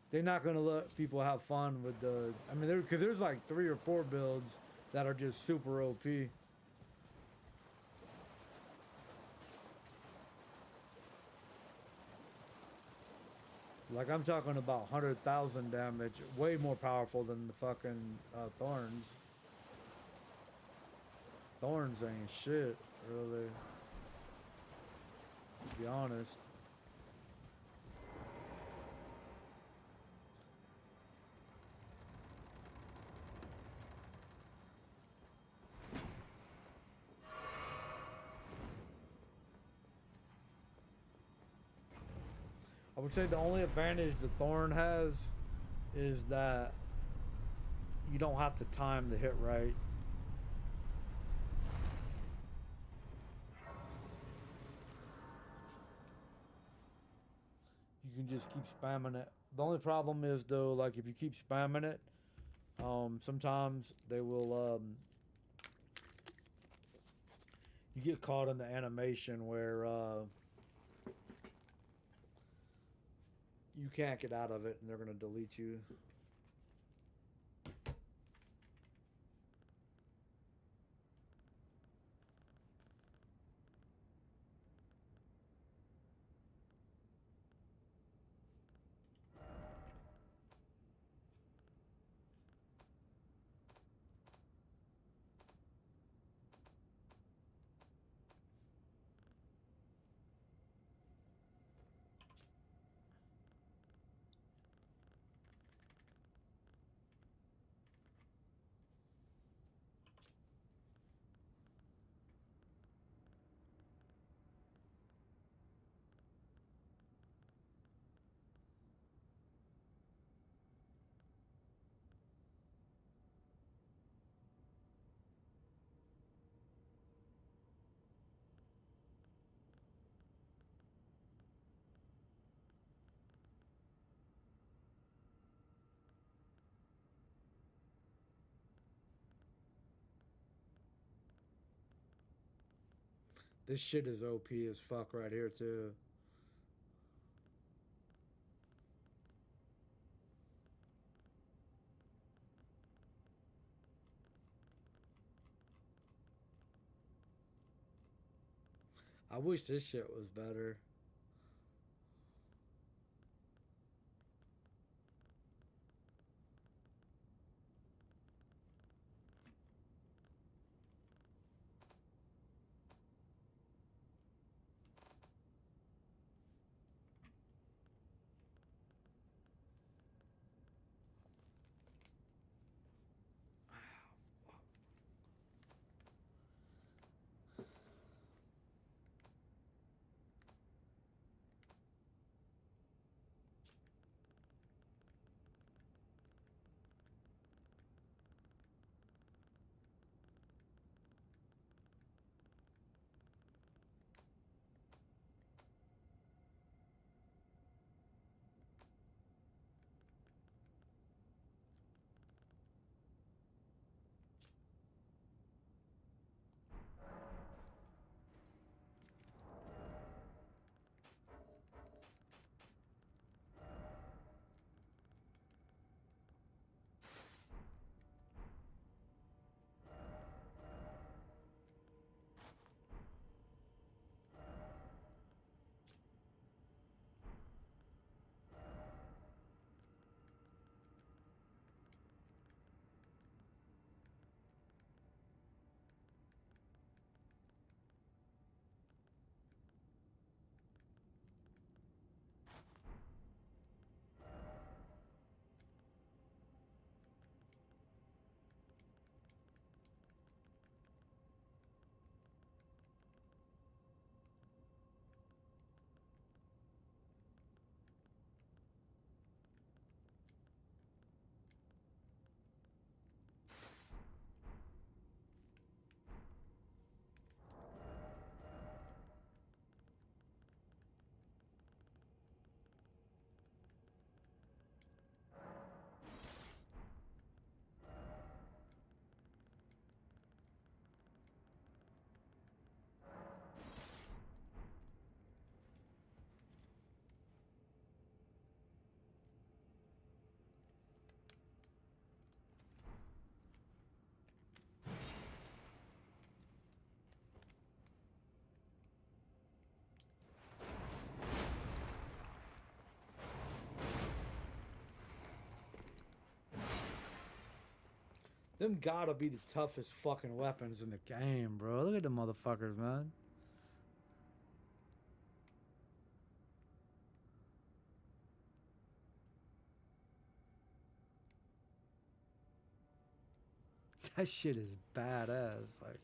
Speaker 1: they're not gonna let people have fun with the. I mean, because there's like 3 or 4 builds that are just super OP. Like, I'm talking about 100,000 damage, way more powerful than the fucking Thorns. Thorns ain't shit, really. To be honest. I would say the only advantage the Thorn has is that you don't have to time the hit right. You can just keep spamming it. The only problem is though, like if you keep spamming it, sometimes they will you get caught in the animation where you can't get out of it and they're gonna delete you. This shit is OP as fuck right here too. I wish this shit was better. Them gotta be the toughest fucking weapons in the game, bro. Look at them motherfuckers, man. That shit is badass. Like,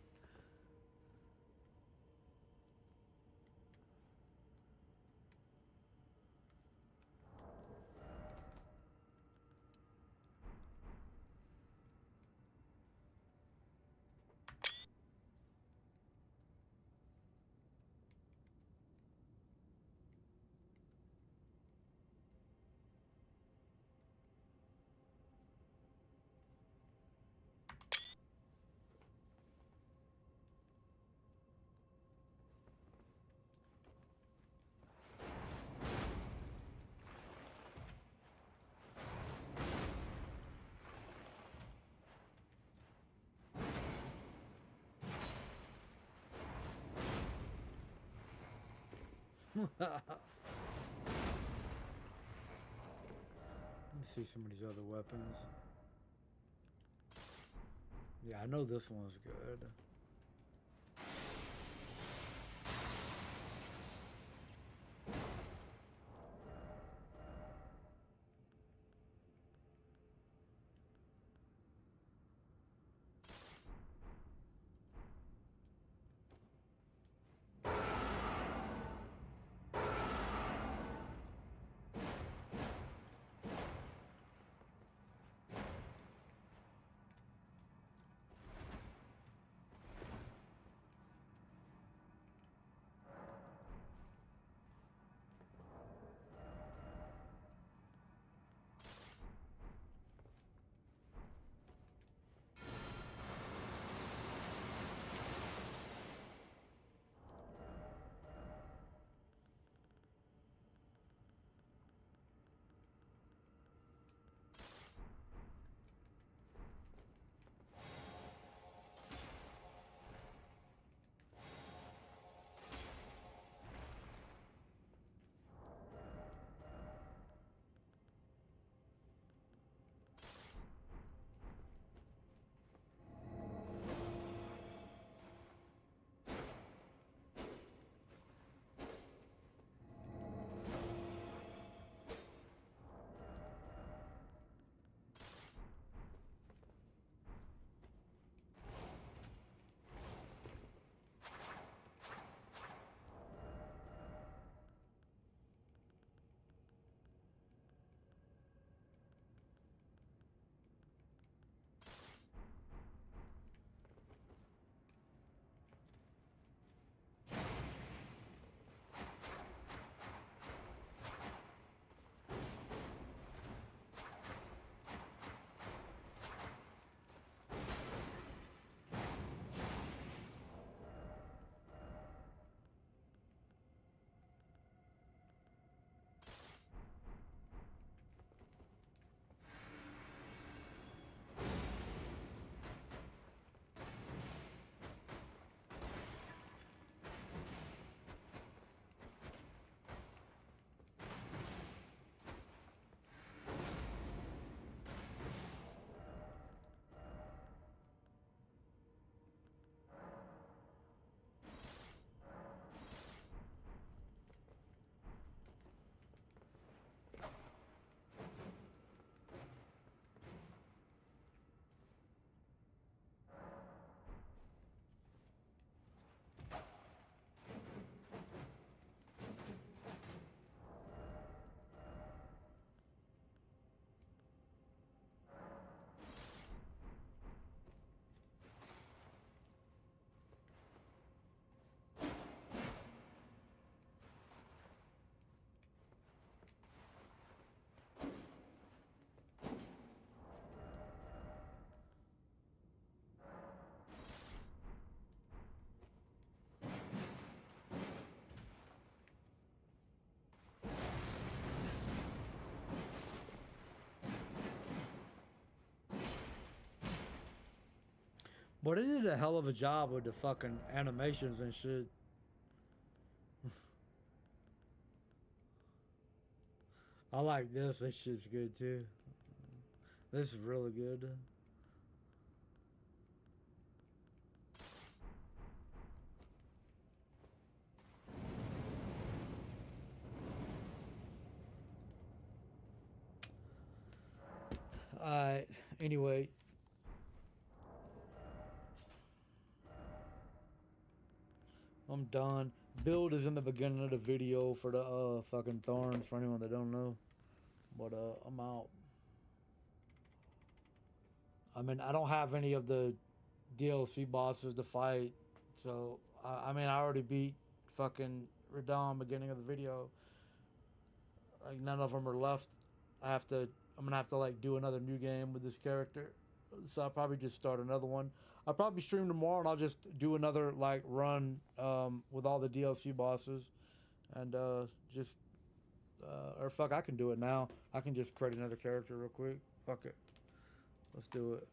Speaker 1: let me see some of these other weapons. Yeah, I know this one's good. But it did a hell of a job with the fucking animations and shit. I like this. This shit's good too. This is really good. Anyway, I'm done. Build is in the beginning of the video for the fucking Thorns for anyone that don't know. But I'm out. I mean, I don't have any of the DLC bosses to fight, so I mean, I already beat fucking Radon beginning of the video. Like none of them are left. I have to. I'm gonna have to like do another new game with this character. So I'll probably just start another one. I'll probably stream tomorrow and I'll just do another like run with all the DLC bosses and just or fuck, I can do it now. I can just create another character real quick. Fuck it. Let's do it.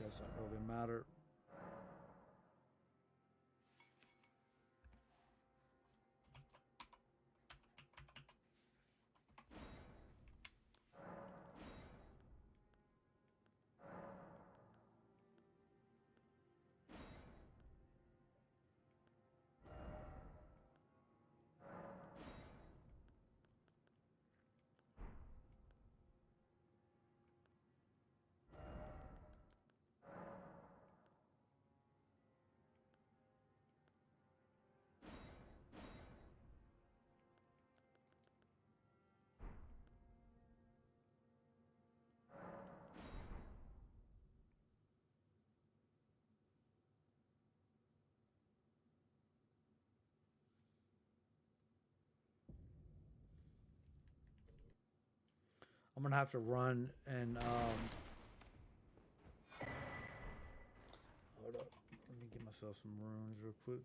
Speaker 1: Doesn't really matter. I'm gonna have to run and hold up. Let me get myself some runes real quick.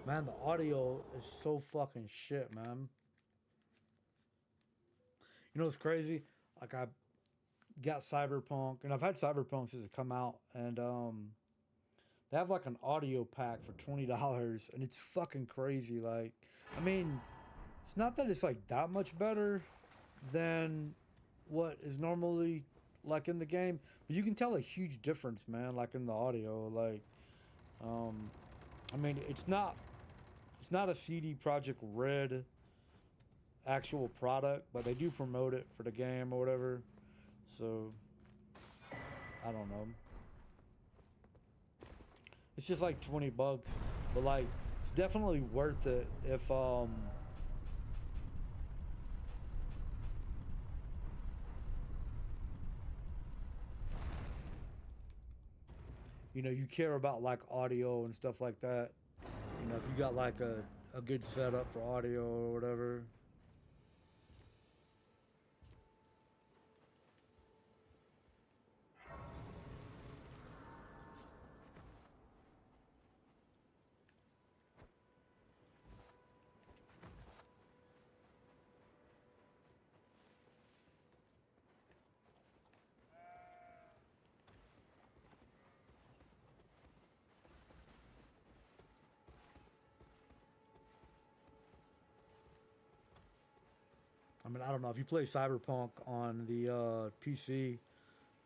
Speaker 1: Man, the audio is so fucking shit, man. You know what's crazy? Like I got Cyberpunk, and I've had Cyberpunk since it come out, and they have like an audio pack for $20, and it's fucking crazy. Like, I mean, it's not that it's like that much better than what is normally like in the game, but you can tell a huge difference, man. Like in the audio, like, um, I mean, it's not a CD Project Red actual product, but they do promote it for the game or whatever. So I don't know. It's just like $20, but like it's definitely worth it if you know you care about like audio and stuff like that. You know, if you got like a good setup for audio or whatever. I mean, I don't know if you play Cyberpunk on the PC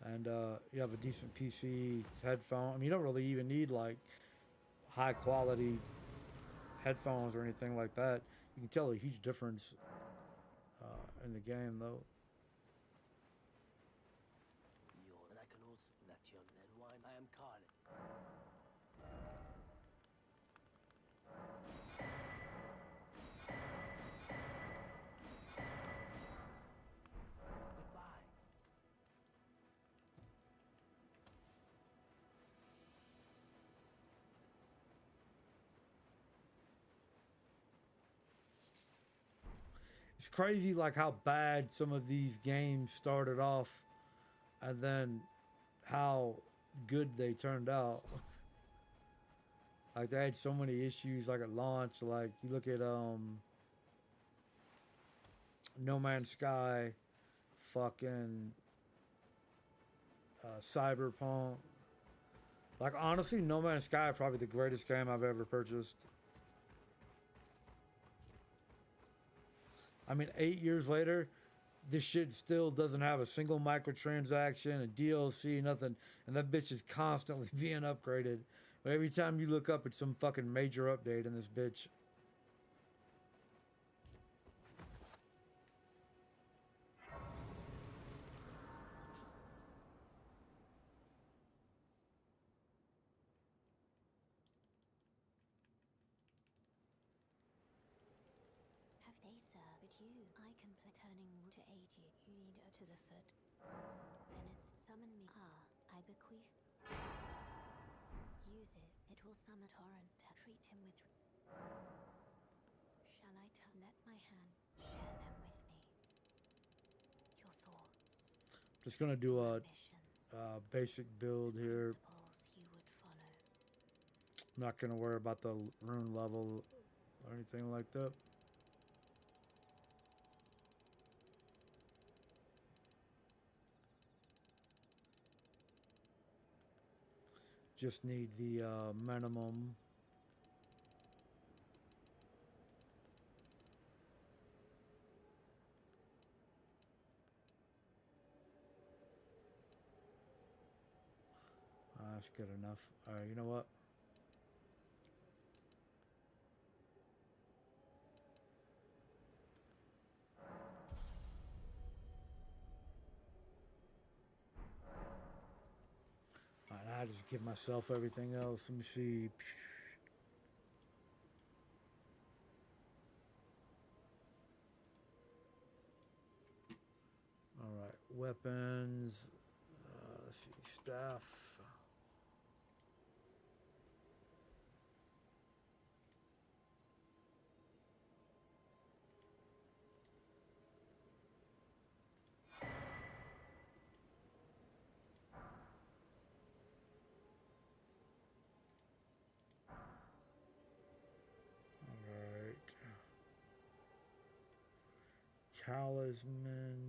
Speaker 1: and you have a decent PC headphone. I mean, you don't really even need like high quality headphones or anything like that. You can tell a huge difference in the game, though.
Speaker 3: And I can also that young then wine. I am Carl. Goodbye.
Speaker 1: It's crazy, like how bad some of these games started off, and then how good they turned out. Like they had so many issues, like at launch. Like you look at No Man's Sky, fucking Cyberpunk. Like honestly, No Man's Sky probably the greatest game I've ever purchased. I mean, 8 years later, this shit still doesn't have a single microtransaction, a DLC, nothing, and that bitch is constantly being upgraded. But every time you look up, it's some fucking major update in this bitch.
Speaker 2: Have they, sir? But you, I can play turning to aid you. You need her to the foot. Then it's summon me. Ah, I bequeath. Use it. It will summon torrent. Treat him with. Shall I let my hand share them with me? Your thoughts.
Speaker 1: Just gonna do a
Speaker 2: Missions.
Speaker 1: basic build here.
Speaker 2: Principles you would follow.
Speaker 1: I'm not gonna worry about the rune level or anything like that. Just need the minimum. That's good enough. All right, you know what? All right, I just give myself everything else. Let me see. All right, weapons. Let's see, staff. Alright. Talisman.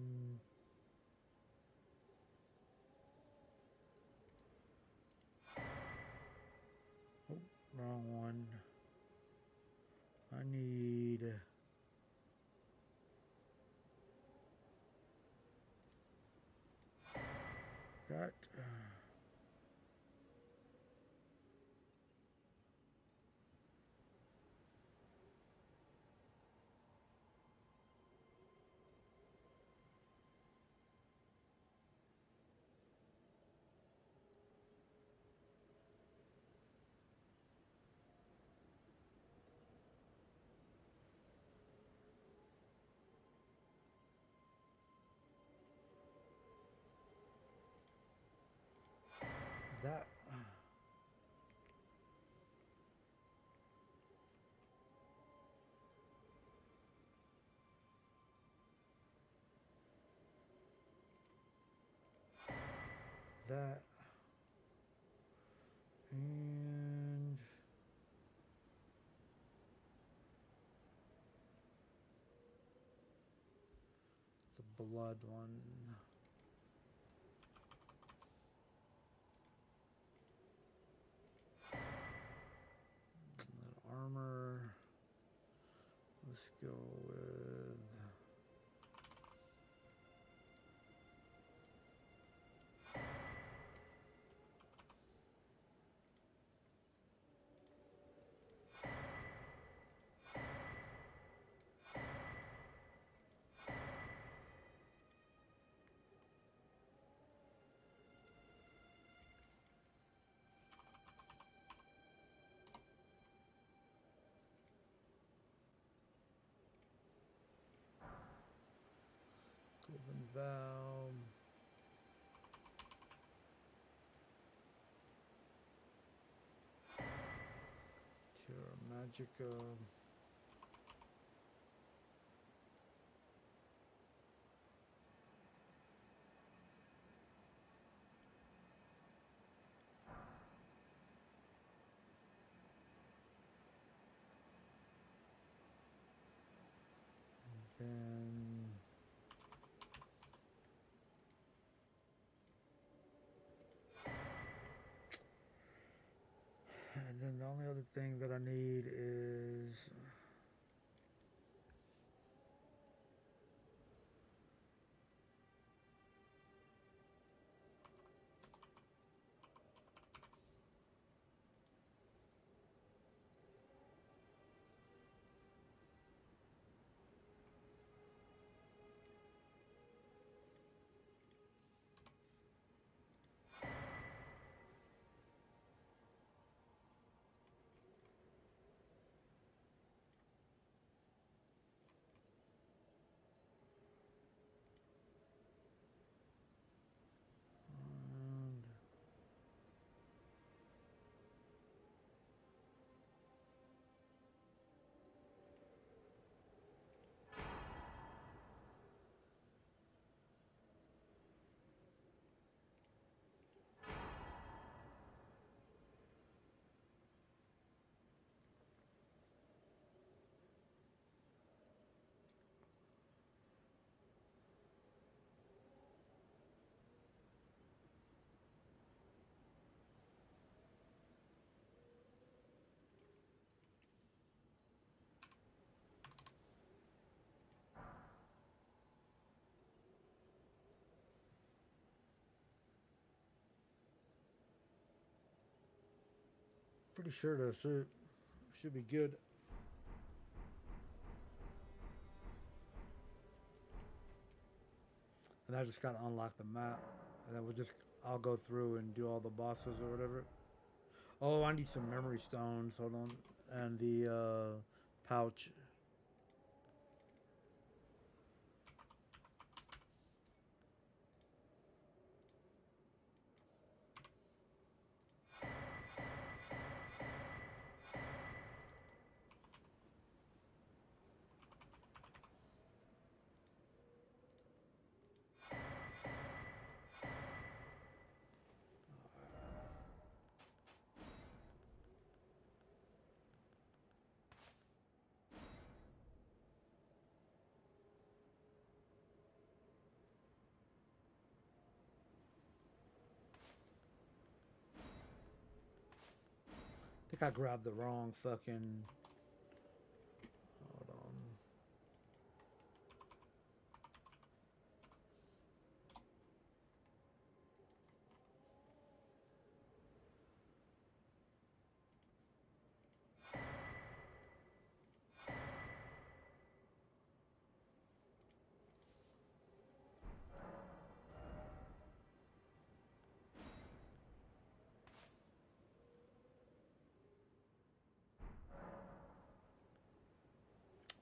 Speaker 1: Oh, wrong one. I need that. That. That. And the blood one. And then armor. Let's go with Elven Vow. Terra Magica. Then and then the only other thing that I need is and pretty sure that's it. Should be good. And I just gotta unlock the map. And then I'll go through and do all the bosses or whatever. Oh, I need some memory stones. Hold on. And the pouch. I think I grabbed the wrong fucking. Hold on.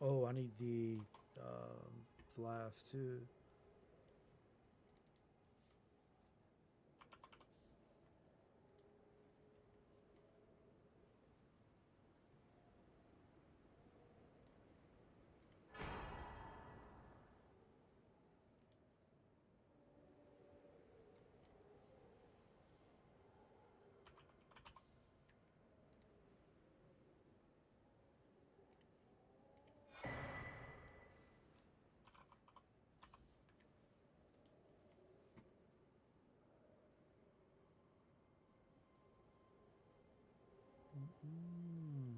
Speaker 1: Oh, I need the flask too. Mm.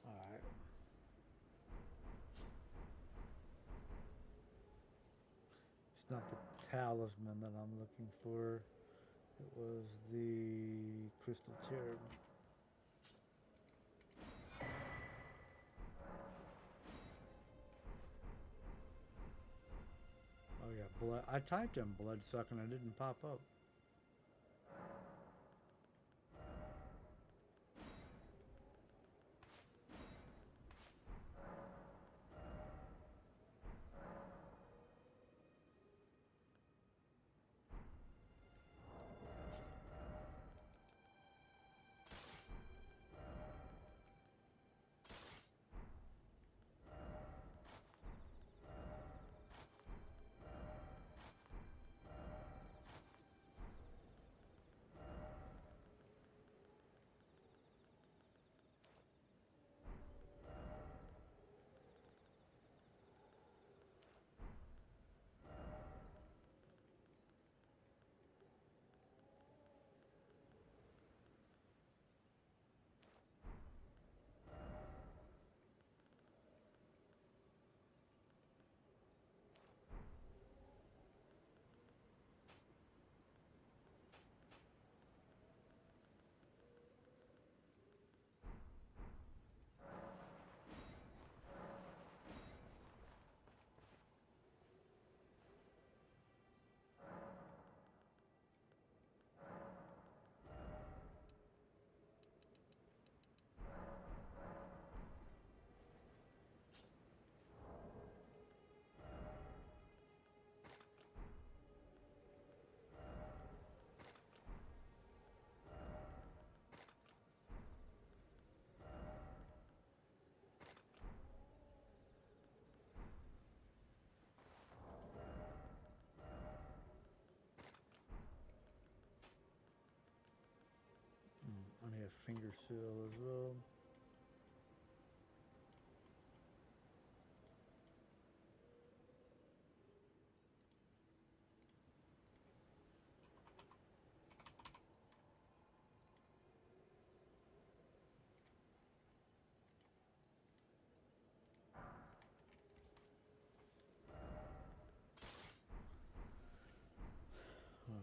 Speaker 1: All right. It's not the talisman that I'm looking for. It was the crystal cherub. Blood. I typed in blood sucking. It didn't pop up. I need a finger seal as well.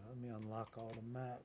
Speaker 1: Let me unlock all the map.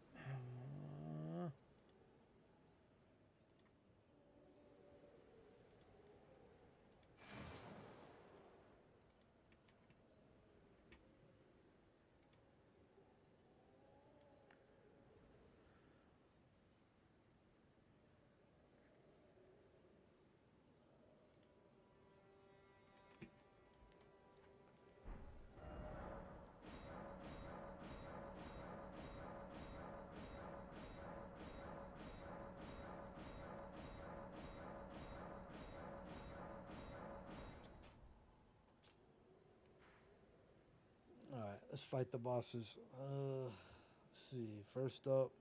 Speaker 1: Alright, let's fight the bosses. Let's see. First up.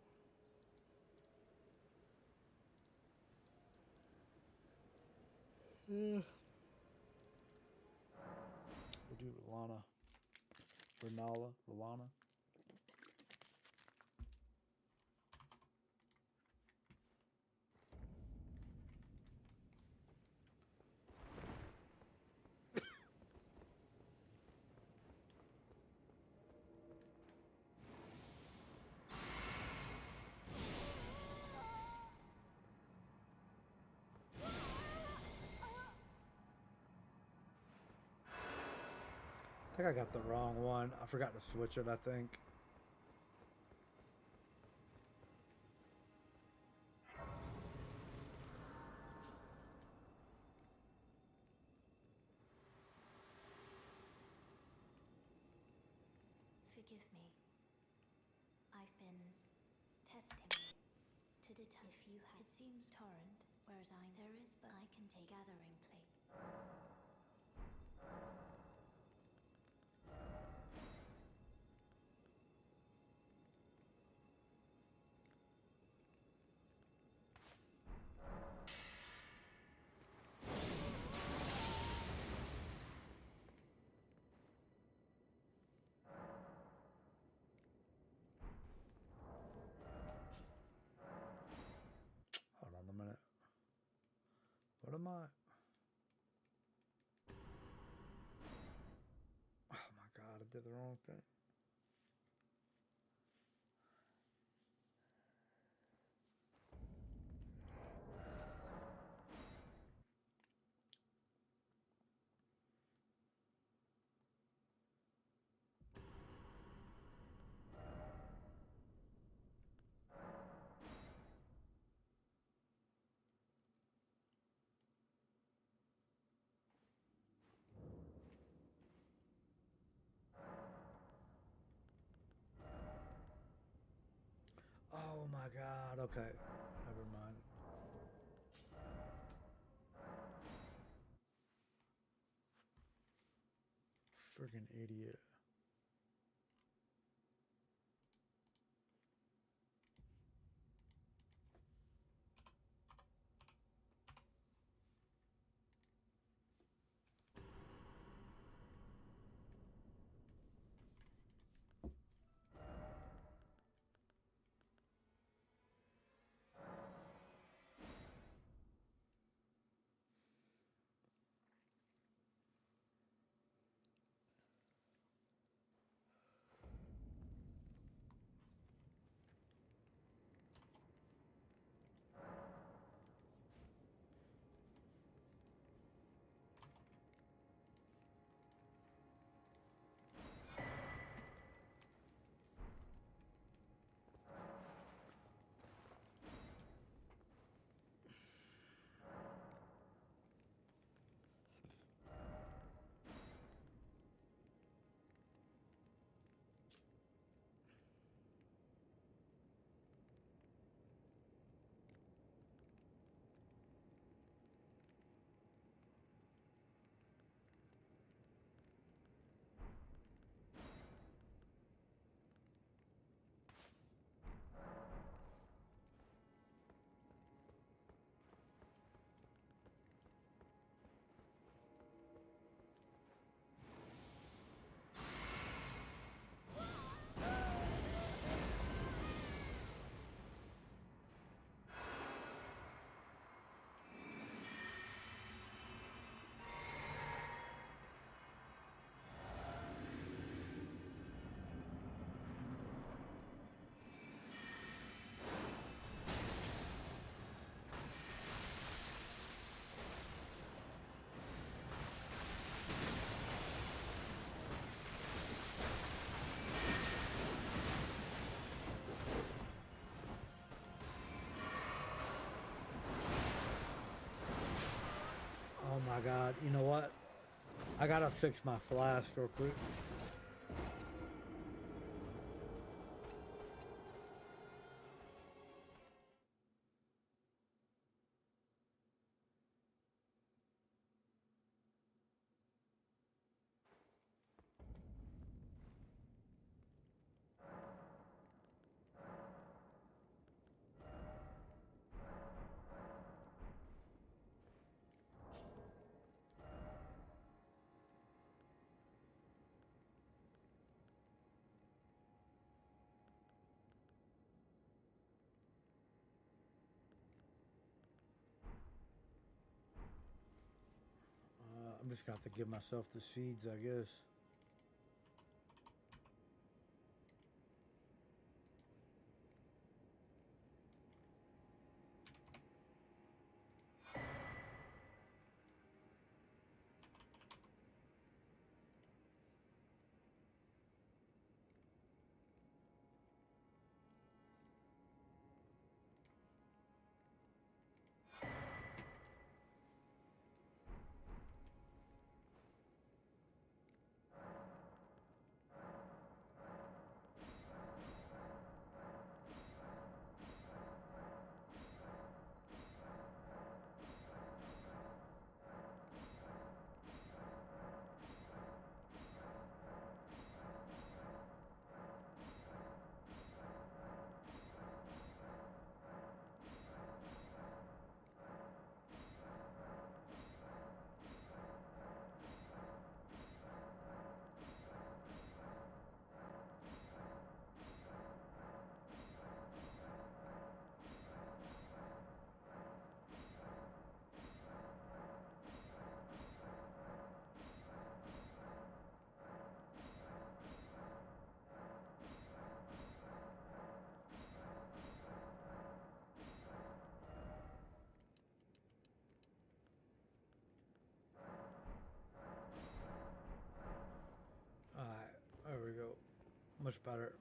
Speaker 1: We'll do Rolana. I think I got the wrong one. I forgot to switch it, I think.
Speaker 2: Forgive me. I've been testing you to determine if you have. It seems torrent, whereas there is, but I can take gathering plate.
Speaker 1: Hold on a minute. What am I? Oh my god, I did the wrong thing. God. Okay. Never mind. Freaking idiot. Oh my God. You know what? I gotta fix my flask real quick. I'm just gonna have to give myself the seeds, I guess. Alright, there we go. Much better.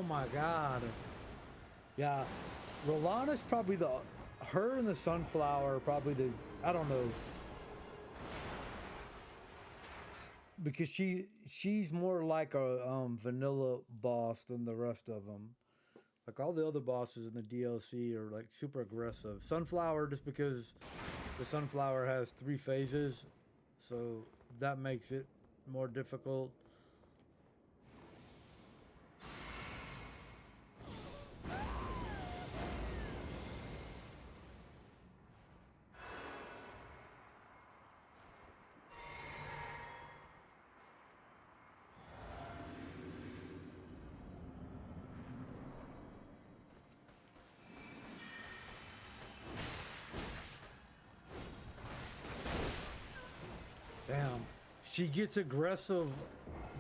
Speaker 1: my god. Yeah, Rolana's probably her and the Sunflower are probably I don't know. Because she's more like a vanilla boss than the rest of them. Like all the other bosses in the DLC are like super aggressive. Sunflower, just because the Sunflower has 3 phases, so that makes it more difficult. Damn. She gets aggressive,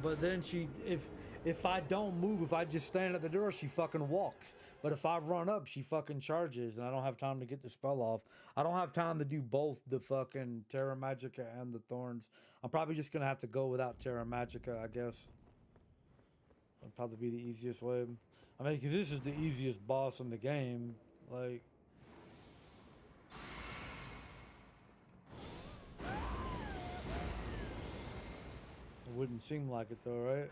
Speaker 1: but then if I don't move, if I just stand at the door, she fucking walks. But if I run up, she fucking charges, and I don't have time to get the spell off. I don't have time to do both the fucking Terra Magica and the Thorns. I'm probably just gonna have to go without Terra Magica, I guess. That'd probably be the easiest way. I mean, because this is the easiest boss in the game. Like, it wouldn't seem like it though, right?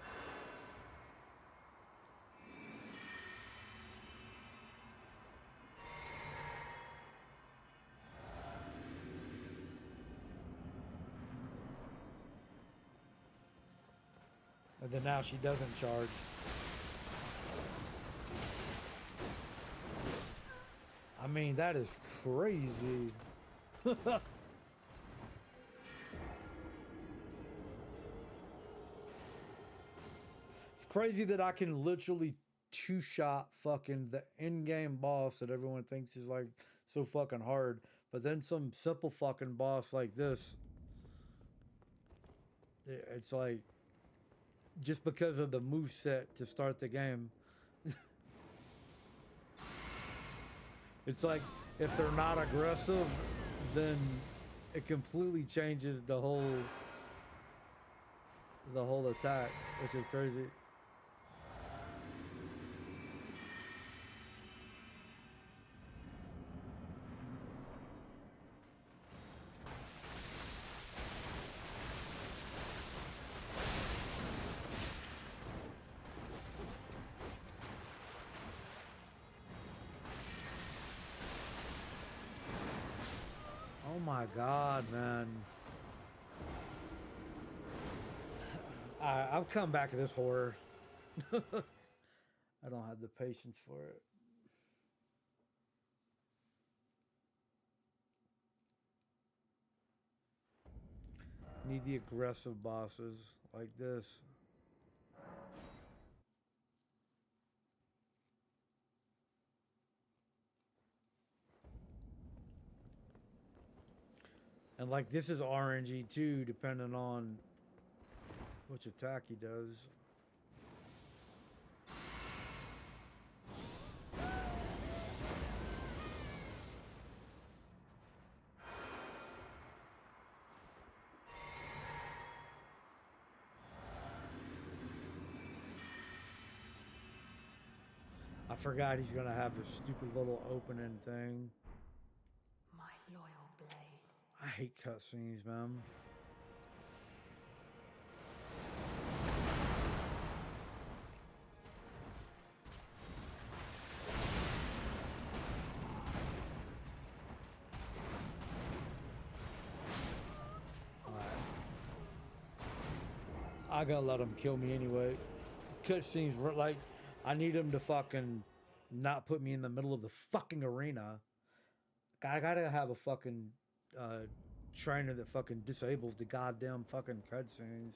Speaker 1: And then now she doesn't charge. I mean, that is crazy. It's crazy that I can literally two-shot fucking the in-game boss that everyone thinks is like so fucking hard, but then some simple fucking boss like this, it's like just because of the move set to start the game. It's like if they're not aggressive, then it completely changes the whole attack, which is crazy. Oh my god, man. I'll come back to this horror. I don't have the patience for it. Need the aggressive bosses like this. And like this is RNG too, depending on which attack he does. I forgot he's gonna have this stupid little opening thing.
Speaker 2: My loyal blade.
Speaker 1: I hate cutscenes, man. I gotta let him kill me anyway. Cutscenes were like, I need him to fucking not put me in the middle of the fucking arena. I gotta have a fucking trainer that fucking disables the goddamn fucking cutscenes.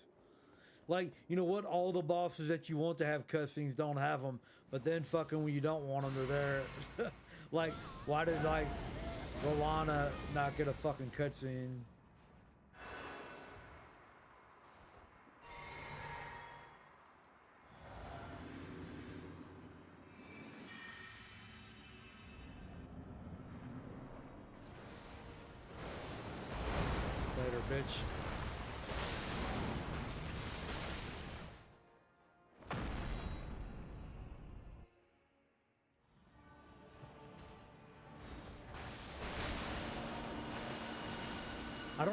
Speaker 1: Like, you know what? All the bosses that you want to have cutscenes don't have them, but then fucking when you don't want them, they're there. Like, why did like Rolana not get a fucking cutscene? Later, bitch.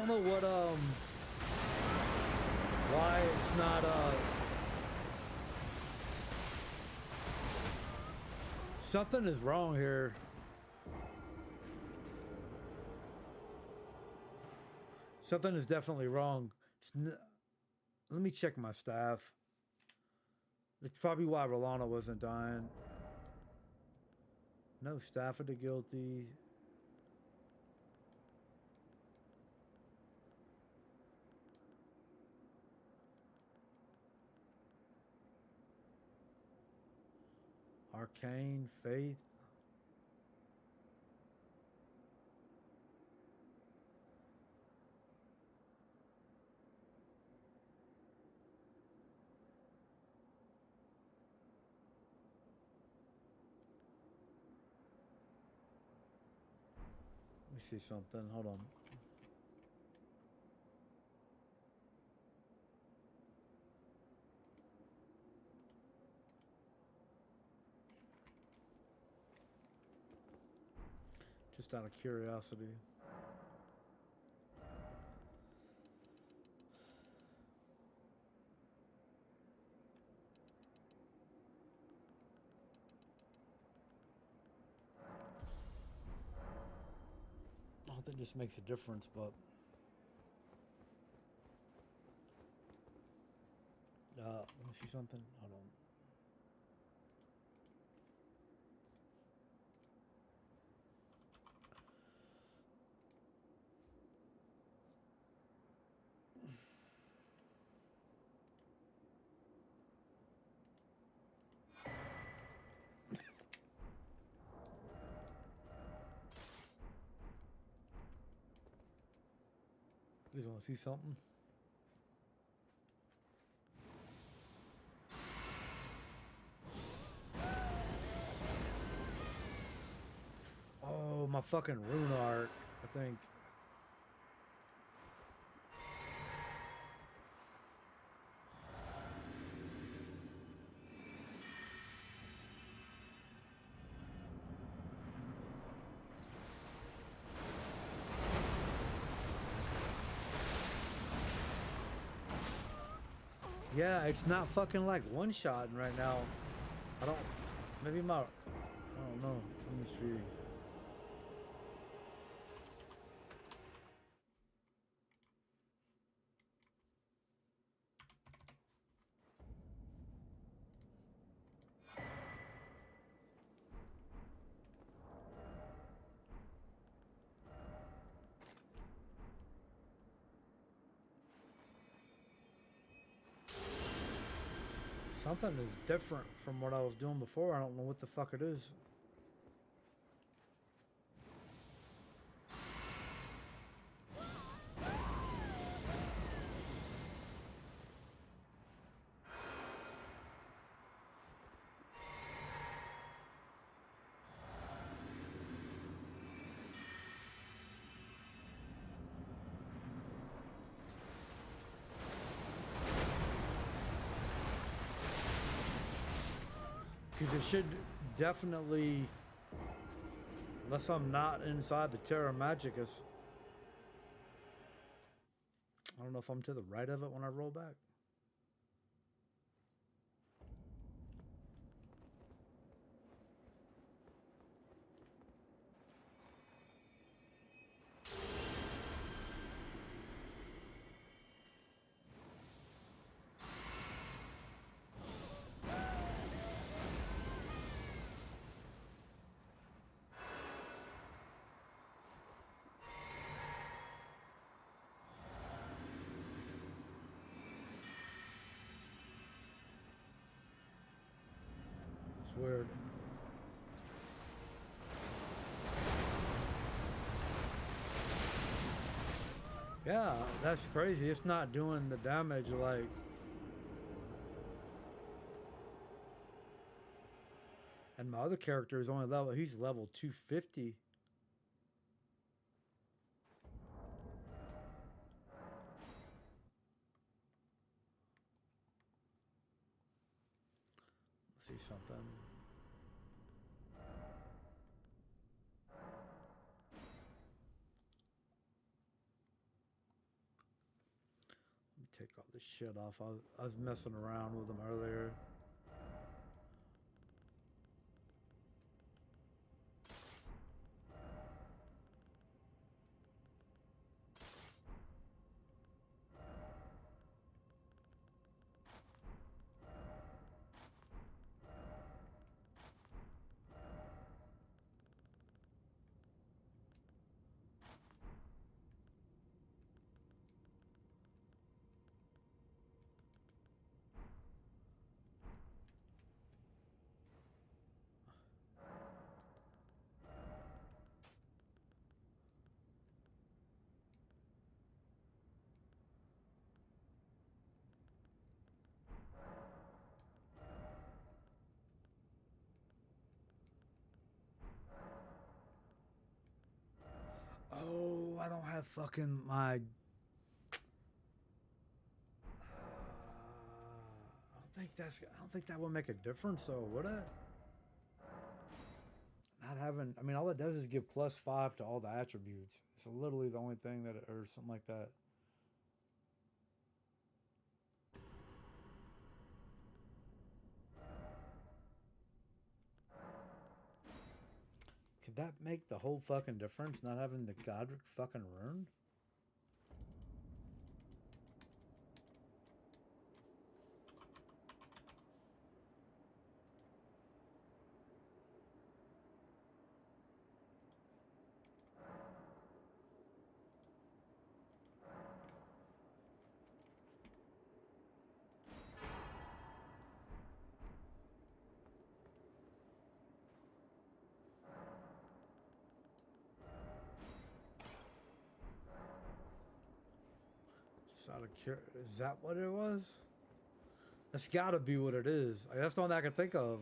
Speaker 1: don't know what why it's not something is wrong here. Something is definitely wrong. Let me check my staff. That's probably why Rolana wasn't dying. No staff of the guilty. Arcane faith. Let me see something. Hold on. Just out of curiosity. I don't think this makes a difference, but let me see something. Hold on. You guys want to see something? Oh, my fucking rune art, I think. Yeah, it's not fucking like one-shotting right now. I don't... Maybe my... I don't know. Let me see. Something is different from what I was doing before. I don't know what the fuck it is. Because it should definitely, unless I'm not inside the Terra Magicus. I don't know if I'm to the right of it when I roll back. It's weird. Yeah, that's crazy. It's not doing the damage like... And my other character is only level... He's level 250. Let's see something. the shit off. I was messing around with them earlier. Oh, I don't have fucking my. I don't think that would make a difference, though, would it? Not having. I mean, all it does is give +5 to all the attributes. It's literally the only thing that, or something like that. Could that make the whole fucking difference? Not having the Godric fucking rune? Just out of is that what it was? That's gotta be what it is. Like, that's the one that I can think of.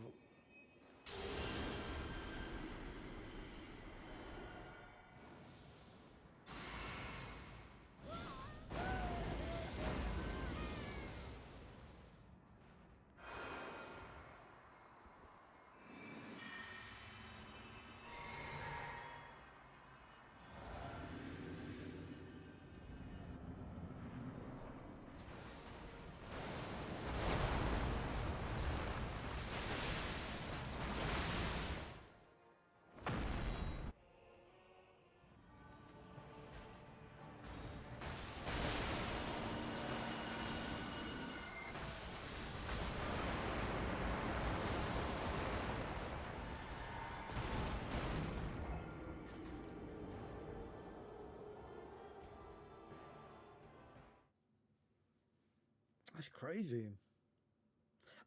Speaker 1: That's crazy.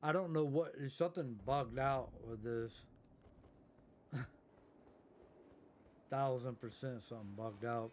Speaker 1: I don't know what. There's something bugged out with this. 1000% something bugged out.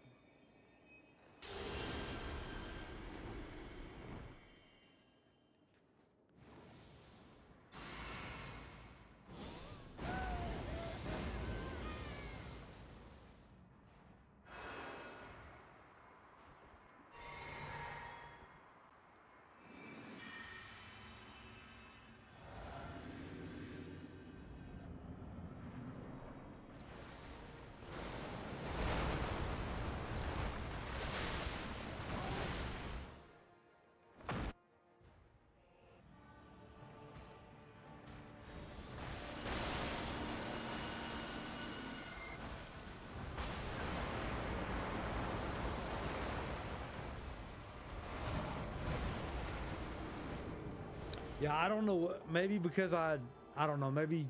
Speaker 1: Yeah, I don't know. Maybe because I don't know. Maybe,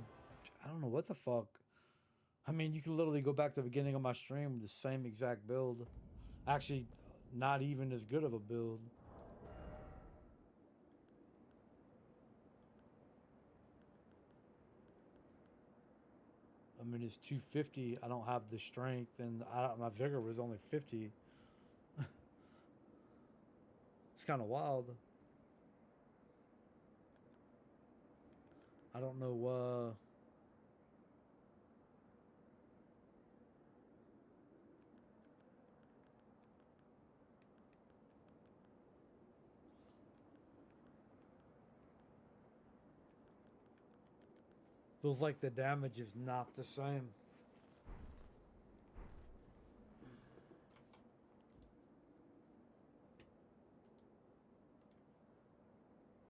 Speaker 1: I don't know what the fuck. I mean, you can literally go back to the beginning of my stream with the same exact build. Actually, not even as good of a build. I mean, it's 250. I don't have the strength, and my vigor was only 50. It's kind of wild. I don't know. Feels like the damage is not the same.